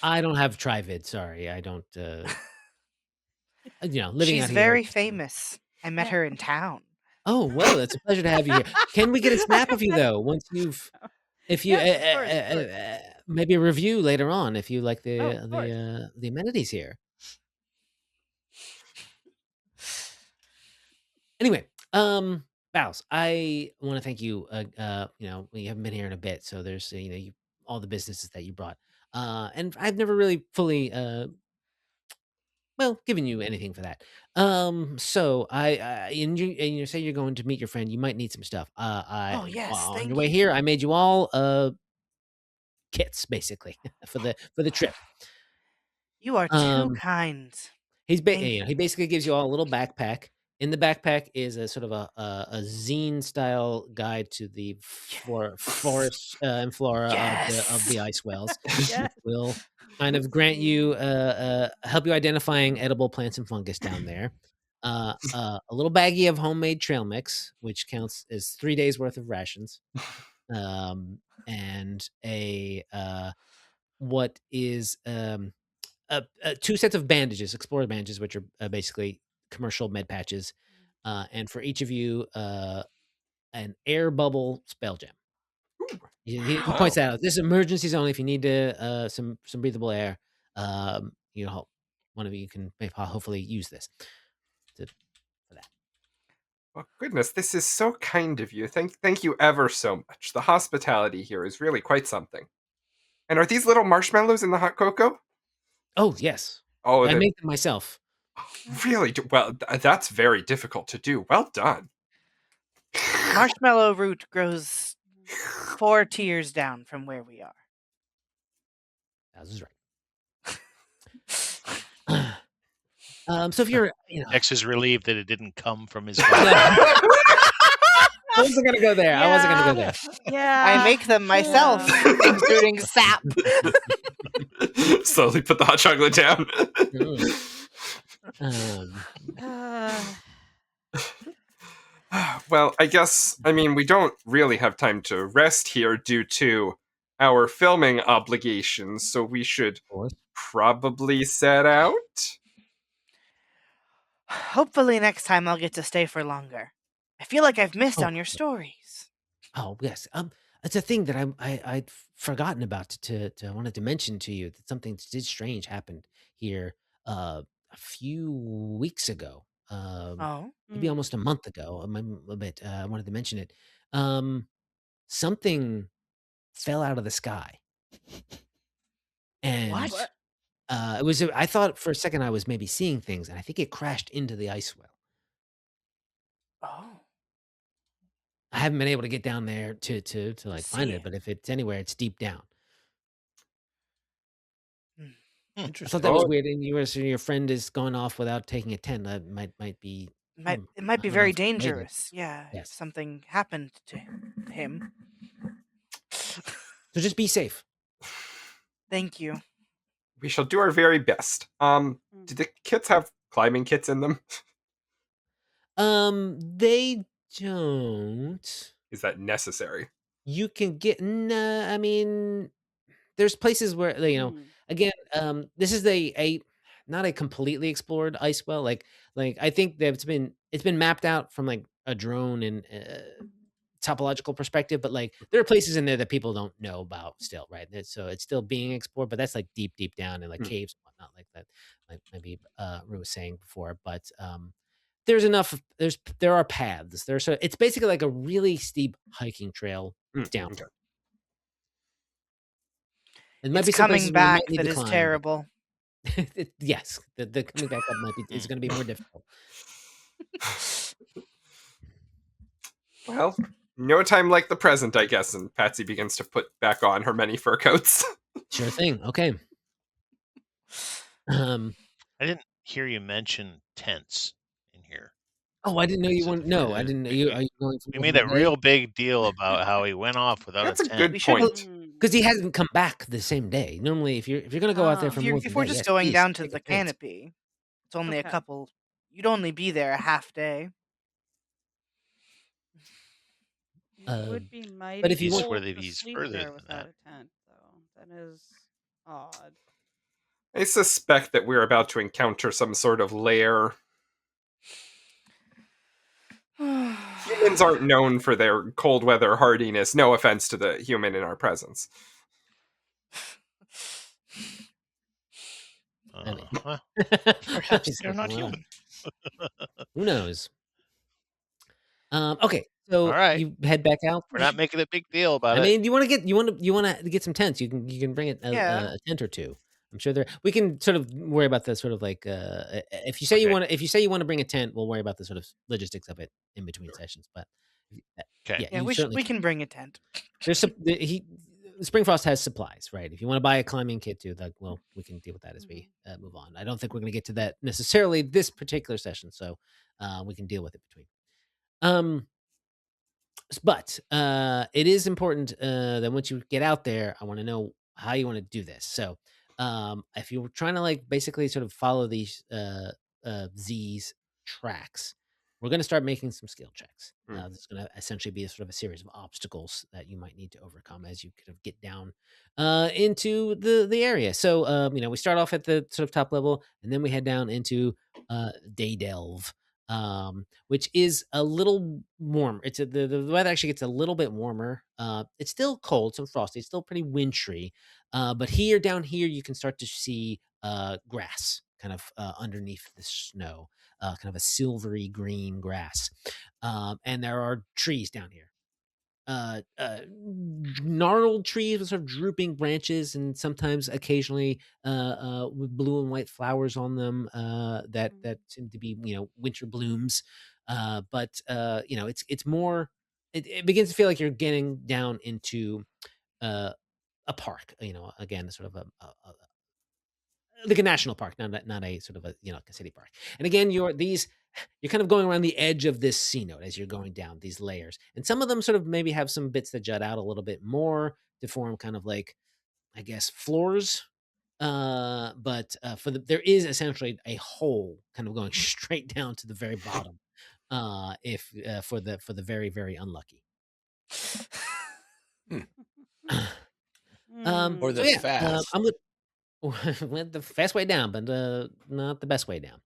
I don't have Trivid. Sorry, I don't. Living She's out here. very famous. I met Yeah. her in town. Oh well, it's a pleasure to have you here. Can we get a snap of you though? Once you've, if you, Yes, of course. maybe a review later on if you like Oh, of course. the amenities here. Anyway, Boughs, I want to thank you. We haven't been here in a bit, so there's all the businesses that you brought, and I've never really fully given you anything for that. So you say you're going to meet your friend. You might need some stuff. Oh, yes, On thank your way you. here, I made you all kits basically for the trip. You are too kind. He Thank you. basically gives you all a little backpack. In the backpack is a sort of a zine style guide to the forest and flora of the ice wells. Yes. Will kind of grant you help you identifying edible plants and fungus down there. A little baggie of homemade trail mix, which counts as 3 days worth of rations. And what is 2 sets of bandages, explorer bandages, which are basically commercial med patches, and for each of you, an air bubble spell gem. He points that out. This is emergencies only. If you need some breathable air, one of you can hopefully use this for that. Well, goodness, this is so kind of you. Thank you ever so much. The hospitality here is really quite something. And are these little marshmallows in the hot cocoa? Oh yes. Oh, I made them myself. Really? Well, that's very difficult to do. Well done. Marshmallow root grows 4 tiers down from where we are. That was right. So if you're, X is relieved that it didn't come from his I wasn't gonna go there. I wasn't gonna go there. Yeah. I make them myself, including sap. Slowly put the hot chocolate down. Well, I mean, we don't really have time to rest here due to our filming obligations, so we should probably set out. Hopefully next time I'll get to stay for longer. I feel like I've missed on your stories. Oh yes, it's a thing that I'd forgotten about to wanted to mention to you that something strange happened here a few weeks ago. Maybe almost a month ago. A bit. I wanted to mention it. Something fell out of the sky, and What? it was. I thought for a second I was maybe seeing things, and I think it crashed into the ice well. Oh. I haven't been able to get down there to like find see it, but if it's anywhere, it's deep down. I Interesting. thought that was weird. And your friend is going off without taking a tent. That might be. It might be I don't know very if it's related. dangerous. Yeah, Yes. if something happened to him. So just be safe. Thank you. We shall do our very best. Do the kits have climbing kits in them? They don't. Is that necessary? You can get. Nah, I mean, there's places where again, this is a not a completely explored ice well. Like I think that it's been mapped out from like a drone and topological perspective, but like there are places in there that people don't know about still, right? So it's still being explored, but that's like deep down in like caves and whatnot, like that. Like maybe Rue was saying before, but there's enough. There are paths. It's basically like a really steep hiking trail down. Okay. It might be some coming places where you back might need that to is climb, but- terrible. Yes, the coming back up is going to be more difficult. Well, no time like the present, I guess. And Patsy begins to put back on her many fur coats. Sure thing. Okay. I didn't hear you mention tents in here. Oh, I didn't know you wanted. No, I didn't know you. Are you going? We made a real big deal about how he went off without That's a a tent. good point. Because he hasn't come back the same day. Normally, if you're going to go out there for more than If we're that, just yes, going please, down to take the a chance. canopy, it's only a Okay. couple you'd only be there a half day. It would Um, be but mighty if you want, Swear cold that to he's sleep further there than without that. a tent, though. That is odd. I suspect that we're about to encounter some sort of lair. Humans aren't known for their cold weather hardiness. No offense to the human in our presence. I mean, Uh-huh. Perhaps he's they're like, not "Well, human. who knows?" Okay, All so right. you head back out. We're not making a big deal about I it. mean, you want to get some tents. You can bring it Yeah. a tent or two. I'm sure there. We can sort of worry about the sort of like if you say you Okay. want to bring a tent, we'll worry about the sort of logistics of it in between sessions. But Okay. yeah, Yeah, you we certainly can bring a tent. there's some Springfrost has supplies, right? If you want to buy a climbing kit too, like, well, we can deal with that as we move on. I don't think we're going to get to that necessarily this particular session, so we can deal with it between. But it is important that once you get out there, I want to know how you want to do this. So if you're trying to like basically sort of follow these Z's tracks, we're going to start making some skill checks. This is going to essentially be a sort of a series of obstacles that you might need to overcome as you kind of get down into the area. So we start off at the sort of top level, and then we head down into Day Delve, which is a little warm. It's the weather actually gets a little bit warmer. It's still cold, some frosty. It's still pretty wintry, but down here, you can start to see grass kind of underneath the snow, kind of a silvery green grass, and there are trees down here. Gnarled trees with sort of drooping branches, and sometimes occasionally with blue and white flowers on them that seem to be winter blooms. But it's more. It begins to feel like you're getting down into a park. Again, sort of like a national park, not a sort of a like a city park. And again, you're kind of going around the edge of this C note as you're going down these layers, and some of them sort of maybe have some bits that jut out a little bit more to form kind of like, I guess, floors. But there is essentially a hole kind of going straight down to the very bottom. If for the very very unlucky. Or the So yeah, fast. I'm went the fast way down, but not the best way down.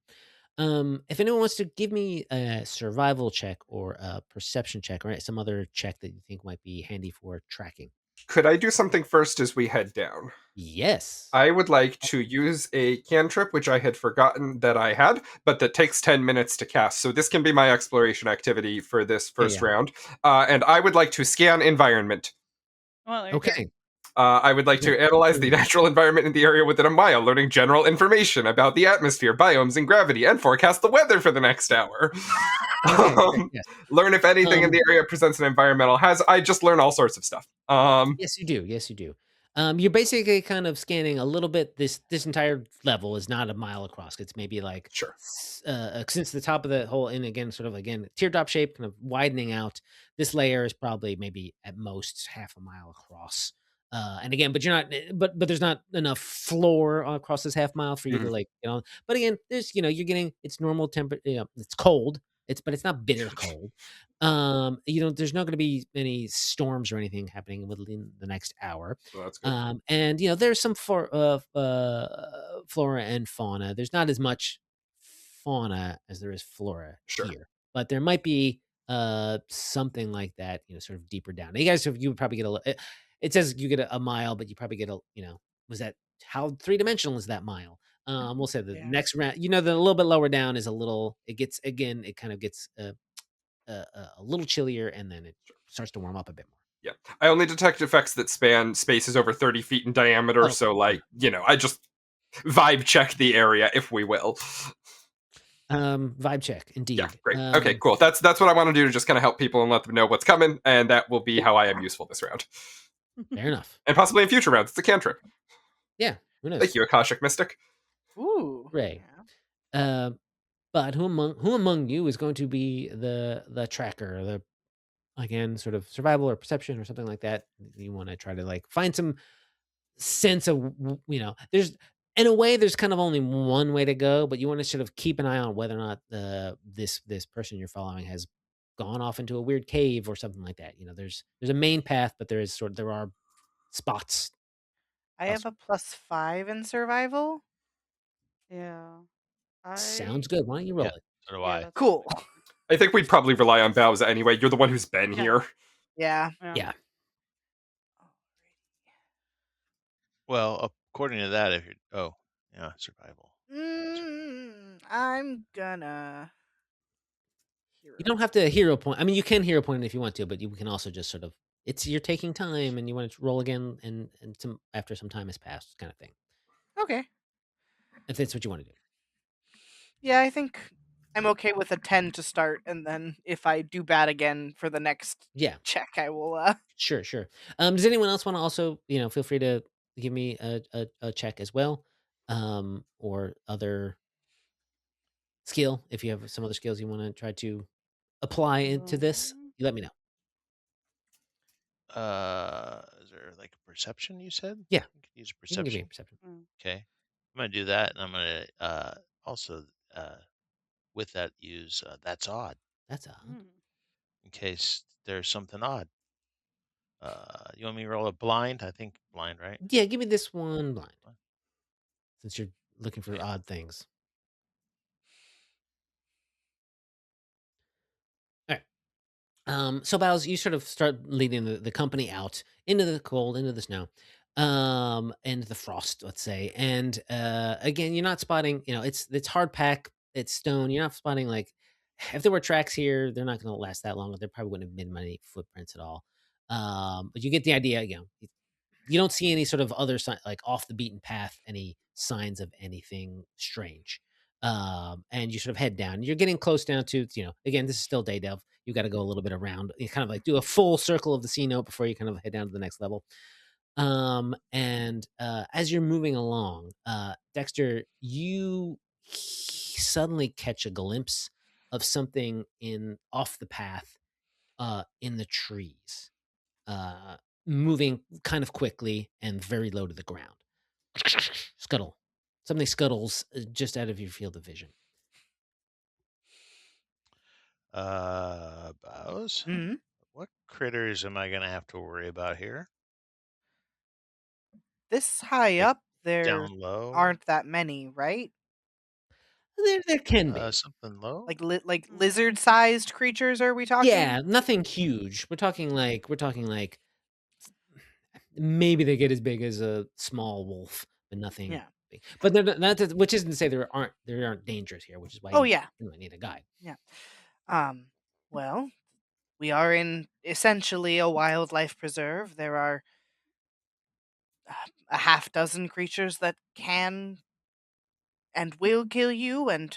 If anyone wants to give me a survival check or a perception check or some other check that you think might be handy for tracking. Could I do something first as we head down? Yes. I would like to use a cantrip, which I had forgotten that I had, but that takes 10 minutes to cast. So this can be my exploration activity for this first round. And I would like to scan environment. Well, there you go. Okay. I would like to analyze the natural environment in the area within a mile, learning general information about the atmosphere, biomes, and gravity, and forecast the weather for the next hour. Yes. Learn if anything in the area presents an environmental hazard. I just learn all sorts of stuff. Yes, you do. Yes, you do. You're basically kind of scanning a little bit. This entire level is not a mile across. It's maybe like Sure. Since the top of the hole, and again, sort of teardrop shape, kind of widening out. This layer is probably maybe at most half a mile across. And again, but you're not, but there's not enough floor across this half mile for you to But again, there's you're getting it's normal temperature. It's cold. But it's not bitter cold. There's not going to be any storms or anything happening within the next hour. Well, that's good. And there's some flora and fauna. There's not as much fauna as there is flora here, but there might be something like that, sort of deeper down. Now, you would probably get it says you get a mile, but you probably get was that how 3-dimensional is that mile? We'll say the next round, the little bit lower down is it kind of gets a little chillier, and then it starts to warm up a bit more. Yeah, I only detect effects that span spaces over 30 feet in diameter, so I just vibe check the area, if we will. Vibe check, indeed. Yeah, great. Okay, cool. That's what I want to do, to just kind of help people and let them know what's coming, and that will be how I am useful this round. Fair enough. And possibly in future rounds. It's a cantrip. Yeah, who knows? Thank you, Akashic Mystic. Ooh. Ray. But who among you is going to be the tracker, the again sort of survival or perception or something like that? You want to try to find some sense of there's in a way, there's kind of only one way to go, but you want to sort of keep an eye on whether or not this person you're following has gone off into a weird cave or something like that. There's a main path, but there are spots. I have a +5 in survival. Yeah. Sounds good. Why don't you roll Yeah. it? So do Yeah, I. that's Cool. perfect. I think we'd probably rely on Boughs anyway. You're the one who's been Yeah. here. Yeah. Yeah. Well, according to that, if you're survival. I'm gonna. You don't have to hero point. I mean, you can hero point if you want to, but you can also just sort of. You're taking time, and you want to roll again, and after some time has passed, kind of thing. Okay. If that's what you want to do. Yeah, I think I'm okay with a 10 to start, and then if I do bad again for the next check, I will. Sure. Does anyone else want to also, feel free to give me a check as well, or other skill if you have some other skills you want to try to apply into this. You let me know. Is there like a perception you said? Yeah. You could use a You can give me perception. a perception. Okay. I'm gonna do that, and I'm gonna also with that use that's odd. That's odd. In case there's something odd. You want me to roll a blind? I think blind, right? Yeah, give me this one blind. Since you're looking for odd things. All right. So Boughs, you sort of start leading the company out into the cold, into the snow, into the frost, let's say. And again, you're not spotting, it's hard pack, it's stone. You're not spotting like if there were tracks here, they're not going to last that long. There probably wouldn't have been many footprints at all. But you get the idea. You don't see any sort of other sign, like off the beaten path, any signs of anything strange. And you sort of head down. You're getting close down to, again, this is still day delve. You got to go a little bit around. You kind of like do a full circle of the C note before you kind of head down to the next level. And as you're moving along, Dexter, you suddenly catch a glimpse of something off the path, in the trees, moving kind of quickly and very low to the ground. Scuttle. Something scuttles just out of your field of vision. Boughs? Mm-hmm. What critters am I gonna have to worry about here? This high Like, up, there down low? aren't that many, right? There can be. Something low? Like lizard-sized creatures, are we talking? Yeah, nothing huge. We're talking like maybe they get as big as a small wolf, but nothing big. But they're not, which isn't to say there aren't dangers here, which is why you really need a guide. Yeah. Well, we are in essentially a wildlife preserve. There are a half dozen creatures that can and will kill you, and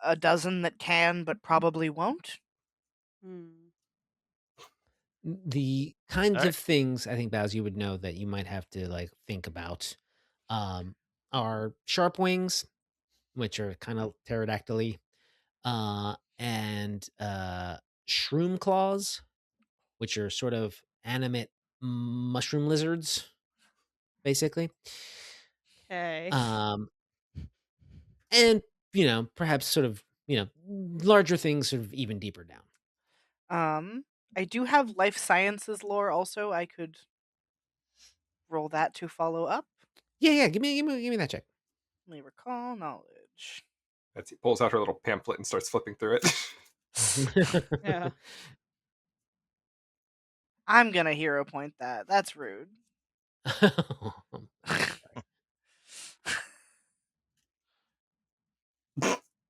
a dozen that can but probably won't. The kinds of things I think, Boughs, you would know that you might have to like think about are sharp wings, which are kind of pterodactyly, and shroom claws, which are sort of animate mushroom lizards, basically. Okay. And perhaps sort of larger things, sort of even deeper down. I do have life sciences lore also. I could roll that to follow up. Yeah. Give me that check. Let me recall knowledge. Patsy pulls out her little pamphlet and starts flipping through it. Yeah. I'm gonna hero point that. That's rude.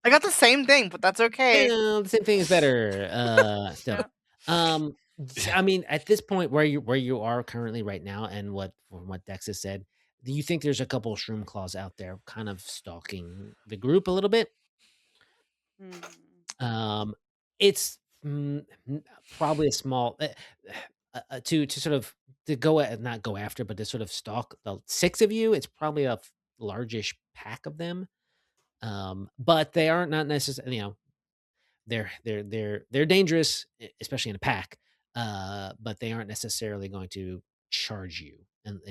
I got the same thing, but that's okay. The same thing is better. Still. I mean, at this point where you are currently right now, and from what Dex has said, do you think there's a couple of shroom claws out there kind of stalking the group a little bit? It's probably a small to sort of not go after, but to sort of stalk the 6 of you. It's probably a largish pack of them, but they are not necessarily. They're dangerous, especially in a pack. But they aren't necessarily going to charge you, and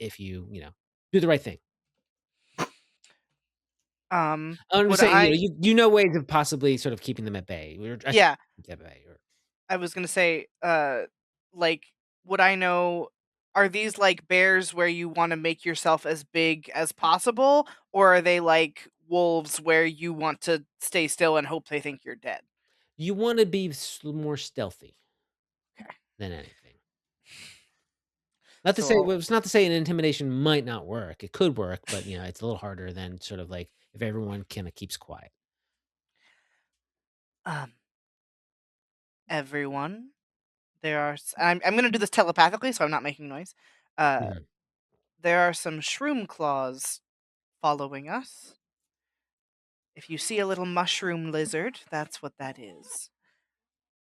if you do the right thing. Um, I'm would saying, I? you know ways of possibly sort of keeping them at bay. Yeah, Keep them at bay. I was gonna say, like, would I know? Are these like bears where you want to make yourself as big as possible, or are they like wolves where you want to stay still and hope they think you're dead? You want to be more stealthy Okay. than anything. Not to So say, I'll- well, it's not to say an intimidation might not work. It could work, but it's a little harder than sort of like if everyone kind of keeps quiet. Everyone, there are. I'm gonna do this telepathically, so I'm not making noise. Mhm. There are some shroom claws following us. If you see a little mushroom lizard, that's what that is.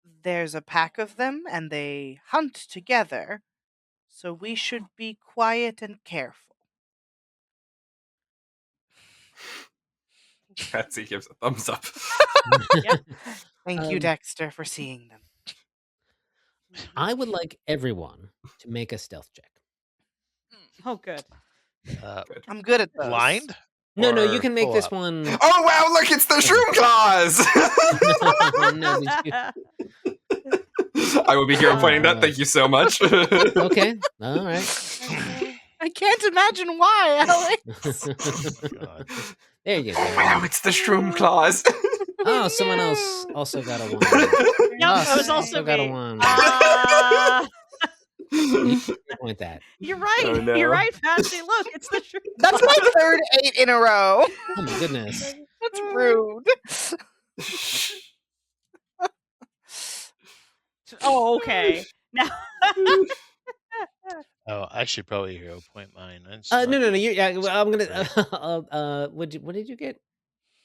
There's a pack of them, and they hunt together, so we should be quiet and careful. Patsy gives a thumbs up. Thank you, Um, Dexter, for seeing them. I would like everyone to make a stealth check. Oh, good. I'm good at those. Blind? No, you Or can make full this up? one. Oh wow! Look, it's the shroom claws. No, did you- I will be here pointing that. Thank you so much. Okay, all right. I can't imagine why, Alex. God. There you go. Wow, it's the shroom claws. Oh, someone else also got a one. Yep, that was Nice. also got a me. one. Ah, Point that. you're right. Oh, no. You're right, Patsy. Look, it's the truth. That's my third 8 in a row. Oh my goodness. That's rude. Oh, okay. Now, Oh, I should probably hero point mine. That's No. not- Yeah, well, I'm gonna. Right. What did you get?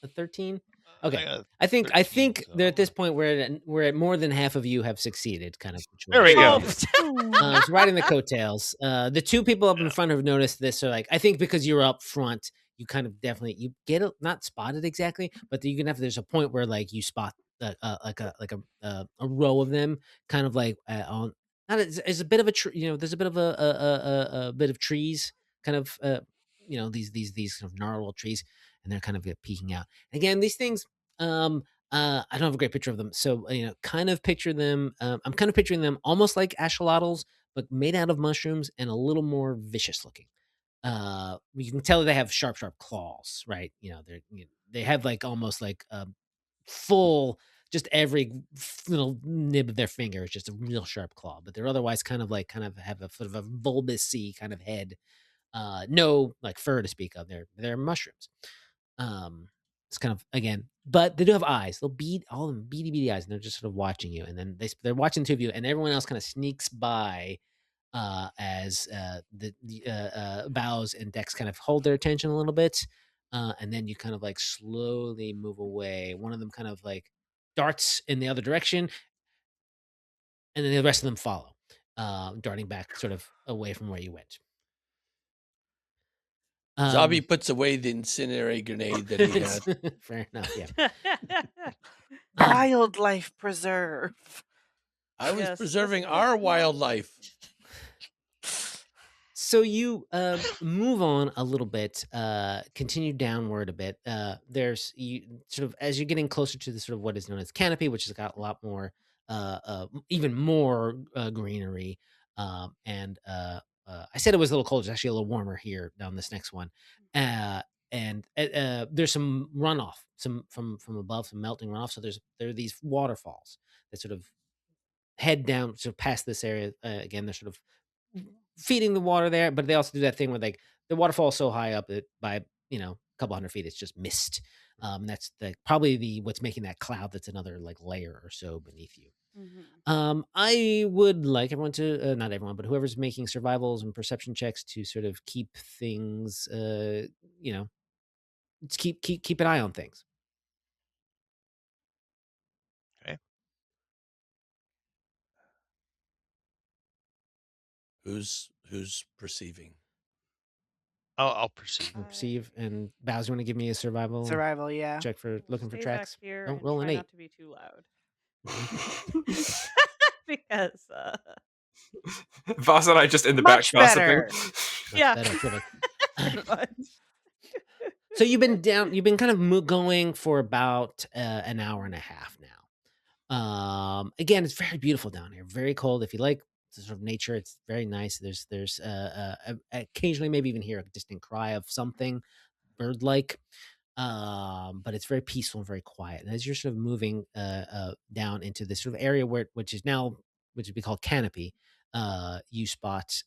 A 13. Okay. got I think 13, they're at this so- point where more than half of you have succeeded. Kind of. There we go. It's riding the coattails. The two people up in front have noticed this. Are like, I think because you're up front, you kind of definitely you get not spotted exactly, but you can have. There's a point where like you spot like a row of them, kind of like on. Not it's a bit of a tree. There's a bit of a bit of trees, kind of these kind of gnarled trees, and they're kind of peeking out. Again, these things. I don't have a great picture of them, so kind of picture them. I'm kind of picturing them almost like axolotls, but made out of mushrooms and a little more vicious looking. You can tell that they have sharp claws, right? They have like almost like full, just every little nib of their finger is just a real sharp claw, but they're otherwise kind of have a sort of a bulbousy kind of head. No like fur to speak of. They're mushrooms. It's kind of again, but they do have eyes. They'll bead all of them beady eyes, and they're just sort of watching you. And then they're watching the two of you, and everyone else kind of sneaks by as the Boughs and Dex kind of hold their attention a little bit, and then you kind of like slowly move away. One of them kind of like darts in the other direction, and then the rest of them follow, darting back sort of away from where you went. Xabi puts away the incendiary grenade that he had. Fair enough, yeah. Wildlife preserve. I was Yes, preserving that's our wildlife. So you move on a little bit, continue downward a bit. There's you sort of as you're getting closer to the sort of what is known as canopy, which has got a lot more, even more greenery. And I said it was a little cold. It's actually a little warmer here down this next one. And there's some runoff, some from above, some melting runoff. So there are these waterfalls that sort of head down, sort of past this area. Again, they're sort of feeding the water there, but they also do that thing where like the waterfall is so high up that by a couple hundred feet it's just mist. That's probably what's making that cloud. That's another like layer or so beneath you. I would like everyone to not everyone, but whoever's making survivals and perception checks to sort of keep things keep an eye on things. Okay. Who's perceiving? I'll perceive. Perceive and Boughs, you want to give me a survival Survival, yeah. check for looking for Stay back tracks? here Don't and roll an try 8. not to be too loud. Because Voss and I just in the Much back gossiping. better. Much Yeah. better, perfect. pretty much. So you've been down. You've been kind of going for about an hour and a half now. Again, it's very beautiful down here. Very cold. If you like the sort of nature, it's very nice. There's occasionally maybe even hear a distant cry of something bird-like. But it's very peaceful and very quiet. And as you're sort of moving down into this sort of area which would be called canopy, you spot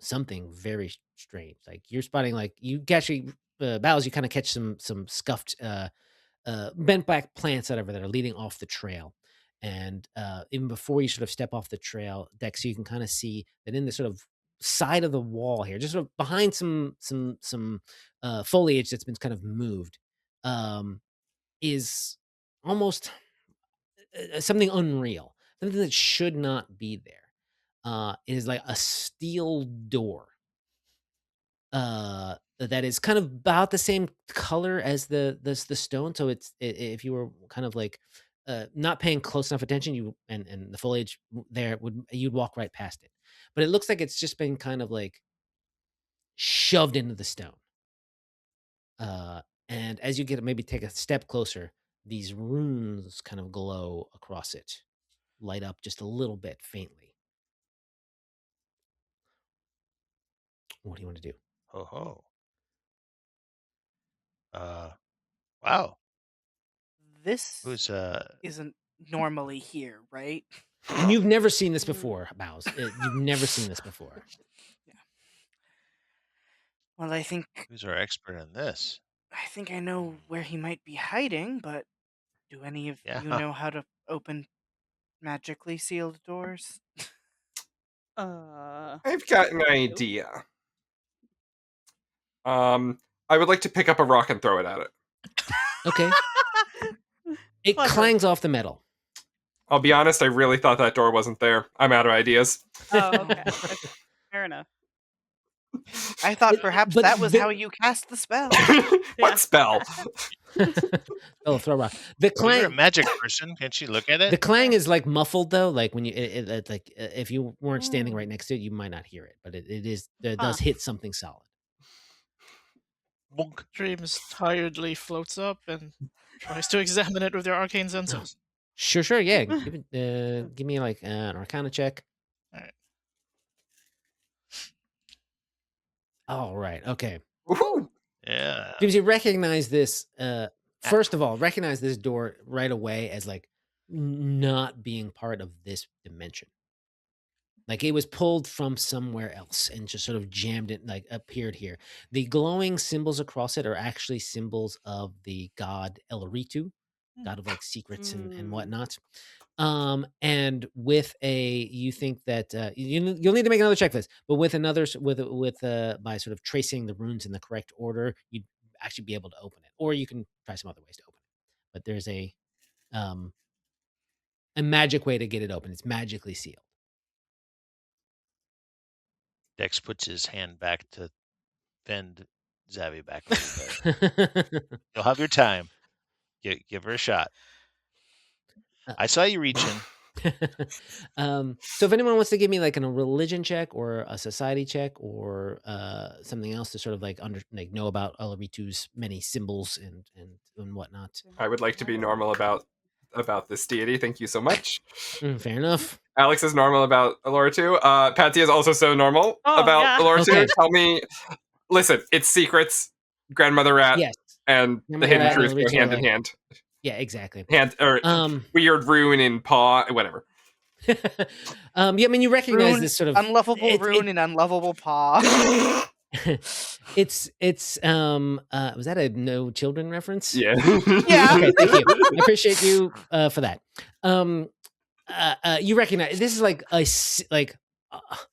something very strange. Like you're spotting, like you actually Boughs, you kind of catch some scuffed bent back plants that are leading off the trail. And even before you sort of step off the trail, Dex, you can kind of see that in the sort of side of the wall here, just sort of behind some foliage that's been kind of moved, is almost something unreal, something that should not be there. It is like a steel door that is kind of about the same color as the stone. So if you were kind of like not paying close enough attention, you and the foliage there you'd walk right past it. But it looks like it's just been kind of like shoved into the stone. And as you get maybe take a step closer, these runes kind of glow across it, light up just a little bit faintly. What do you want to do? Ho ho. Wow. This Who's isn't normally here, right? You've never seen this before, Boughs. You've never seen this before. Yeah. Well, who's our expert on this? I think I know where he might be hiding, but do any of Yeah. you know how to open magically sealed doors? I've got an idea. I would like to pick up a rock and throw it at it. Okay. It Clever. clangs off the metal. I'll be honest, I really thought that door wasn't there. I'm out of ideas. Oh, okay. Fair enough. I thought perhaps but that was the- how you cast the spell. What spell? Oh, throw a rock. The Well, you're a clang. magic person. Can't you look at it? The clang is like muffled though. Like when you, it's like if you weren't standing right next to it, you might not hear it. But it does hit something solid. Bonk. Dreams tiredly floats up and tries to examine it with their arcane senses. Sure, yeah. Give me like an Arcana check. Alright. All right. Okay. Woohoo! Yeah. Because you recognize this. First of all, recognize this door right away as like not being part of this dimension. Like it was pulled from somewhere else and just sort of jammed it, like appeared here. The glowing symbols across it are actually symbols of the god Elritu, god of like secrets and whatnot. And with you think that you'll need to make another check for this, but with another by sort of tracing the runes in the correct order, you'd actually be able to open it, or you can try some other ways to open it. But there's a magic way to get it open. It's magically sealed. Dex puts his hand back to fend Xabi back a little bit. You'll have your time. Give her a shot. I saw you reaching. So if anyone wants to give me like a religion check or a society check or something else to sort of like know about Elritu's many symbols and whatnot. I would like to be normal about this deity. Thank you so much. Fair enough. Alex is normal about Allura too. Patsy is also so normal about Allura too. Okay. Tell me, listen, it's secrets, grandmother rat, Yes. and Grandmother the hidden rat and truth go original, hand in like- hand. Yeah, exactly. Weird rune in paw, whatever. Yeah, I mean, you recognize Rune, this sort of unlovable rune and unlovable paw. it's was that a no children reference? Yeah. Yeah. Okay, thank you. I appreciate you for that. You recognize this is like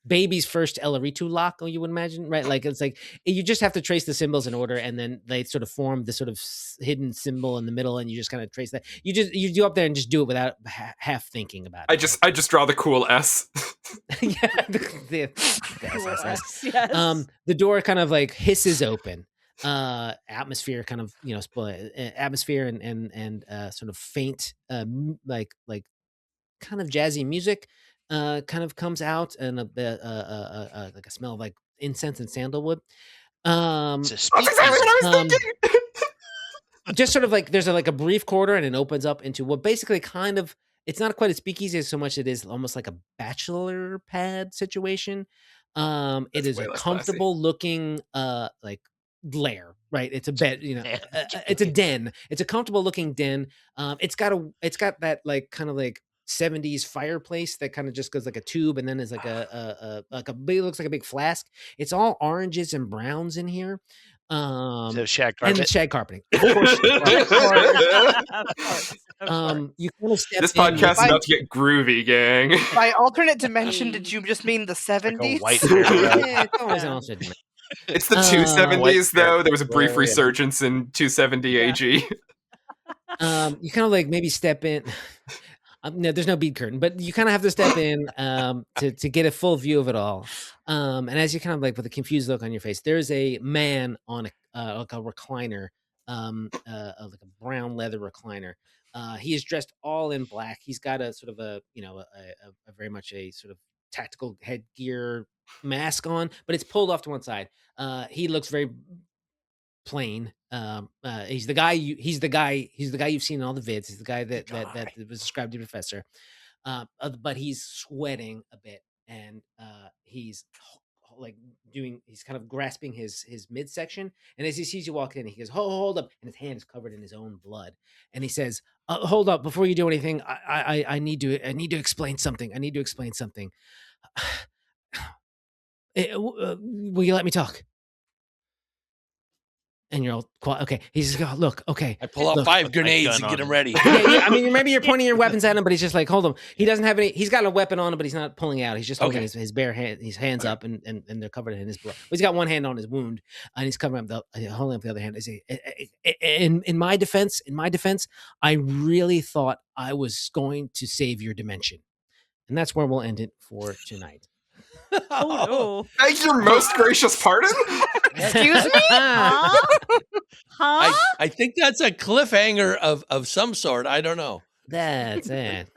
baby's first Elritu lock, you would imagine, right? Like it's like you just have to trace the symbols in order, and then they sort of form this sort of hidden symbol in the middle, and you just kind of trace that. You go up there and just do it without half thinking about it. I just draw the cool S. Yeah, the SSS. Yes. The door kind of like hisses open. Atmosphere kind of atmosphere and sort of faint like kind of jazzy music kind of comes out, and like a smell of like incense and sandalwood. It's a That's exactly what I was Um, thinking. just sort of like there's a brief corridor and it opens up into what basically kind of it's not quite a speakeasy as so much it is almost like a bachelor pad situation. It That's is way a less comfortable looking like lair, right? It's a bed, Man, it's a den. It's a comfortable looking den. It's got that like kind of like 70s fireplace that kind of just goes like a tube and then is like it looks like a big flask. It's all oranges and browns in here. Is that shag And carpet? shag carpeting. Of course. Of course. You kind of step This in podcast is with- about to get groovy, gang. By alternate dimension, did you just mean the 70s? white paragraph. Yeah, it's always an alternate dimension. It's the Uh, 270s, though. There was a brief Yeah. resurgence in 270 AG. You kind of like maybe step in. No, there's no bead curtain, but you kind of have to step in to get a full view of it all. And as you kind of like with a confused look on your face, there's a man on like a recliner, like a brown leather recliner. He is dressed all in black. He's got a sort of a very much a sort of tactical headgear mask on, but it's pulled off to one side. He looks very plain. He's the guy you've seen in all the vids. He's the guy that was described to the professor. But he's sweating a bit, and he's he's kind of grasping his midsection. And as he sees you walk in, he goes, hold up, and his hand is covered in his own blood. And he says, hold up, before you do anything, I need to explain something. I need to explain something. Will you let me talk? And you're all quiet. Okay. He's just look, okay. I pull out look, 5 grenades gun and on get them him. ready. yeah, I mean, maybe you're pointing your weapons at him, but he's just like, hold him. He doesn't have any. He's got a weapon on him, but he's not pulling out. He's just holding Okay. his bare hand, his hands up, and they're covered in his blood. Well, he's got one hand on his wound, and he's covering up holding up the other hand. I say, in my defense, I really thought I was going to save your dimension, and that's where we'll end it for tonight. Oh Beg your most gracious pardon? Excuse me? no. Huh? I think that's a cliffhanger of some sort. I don't know. That's it.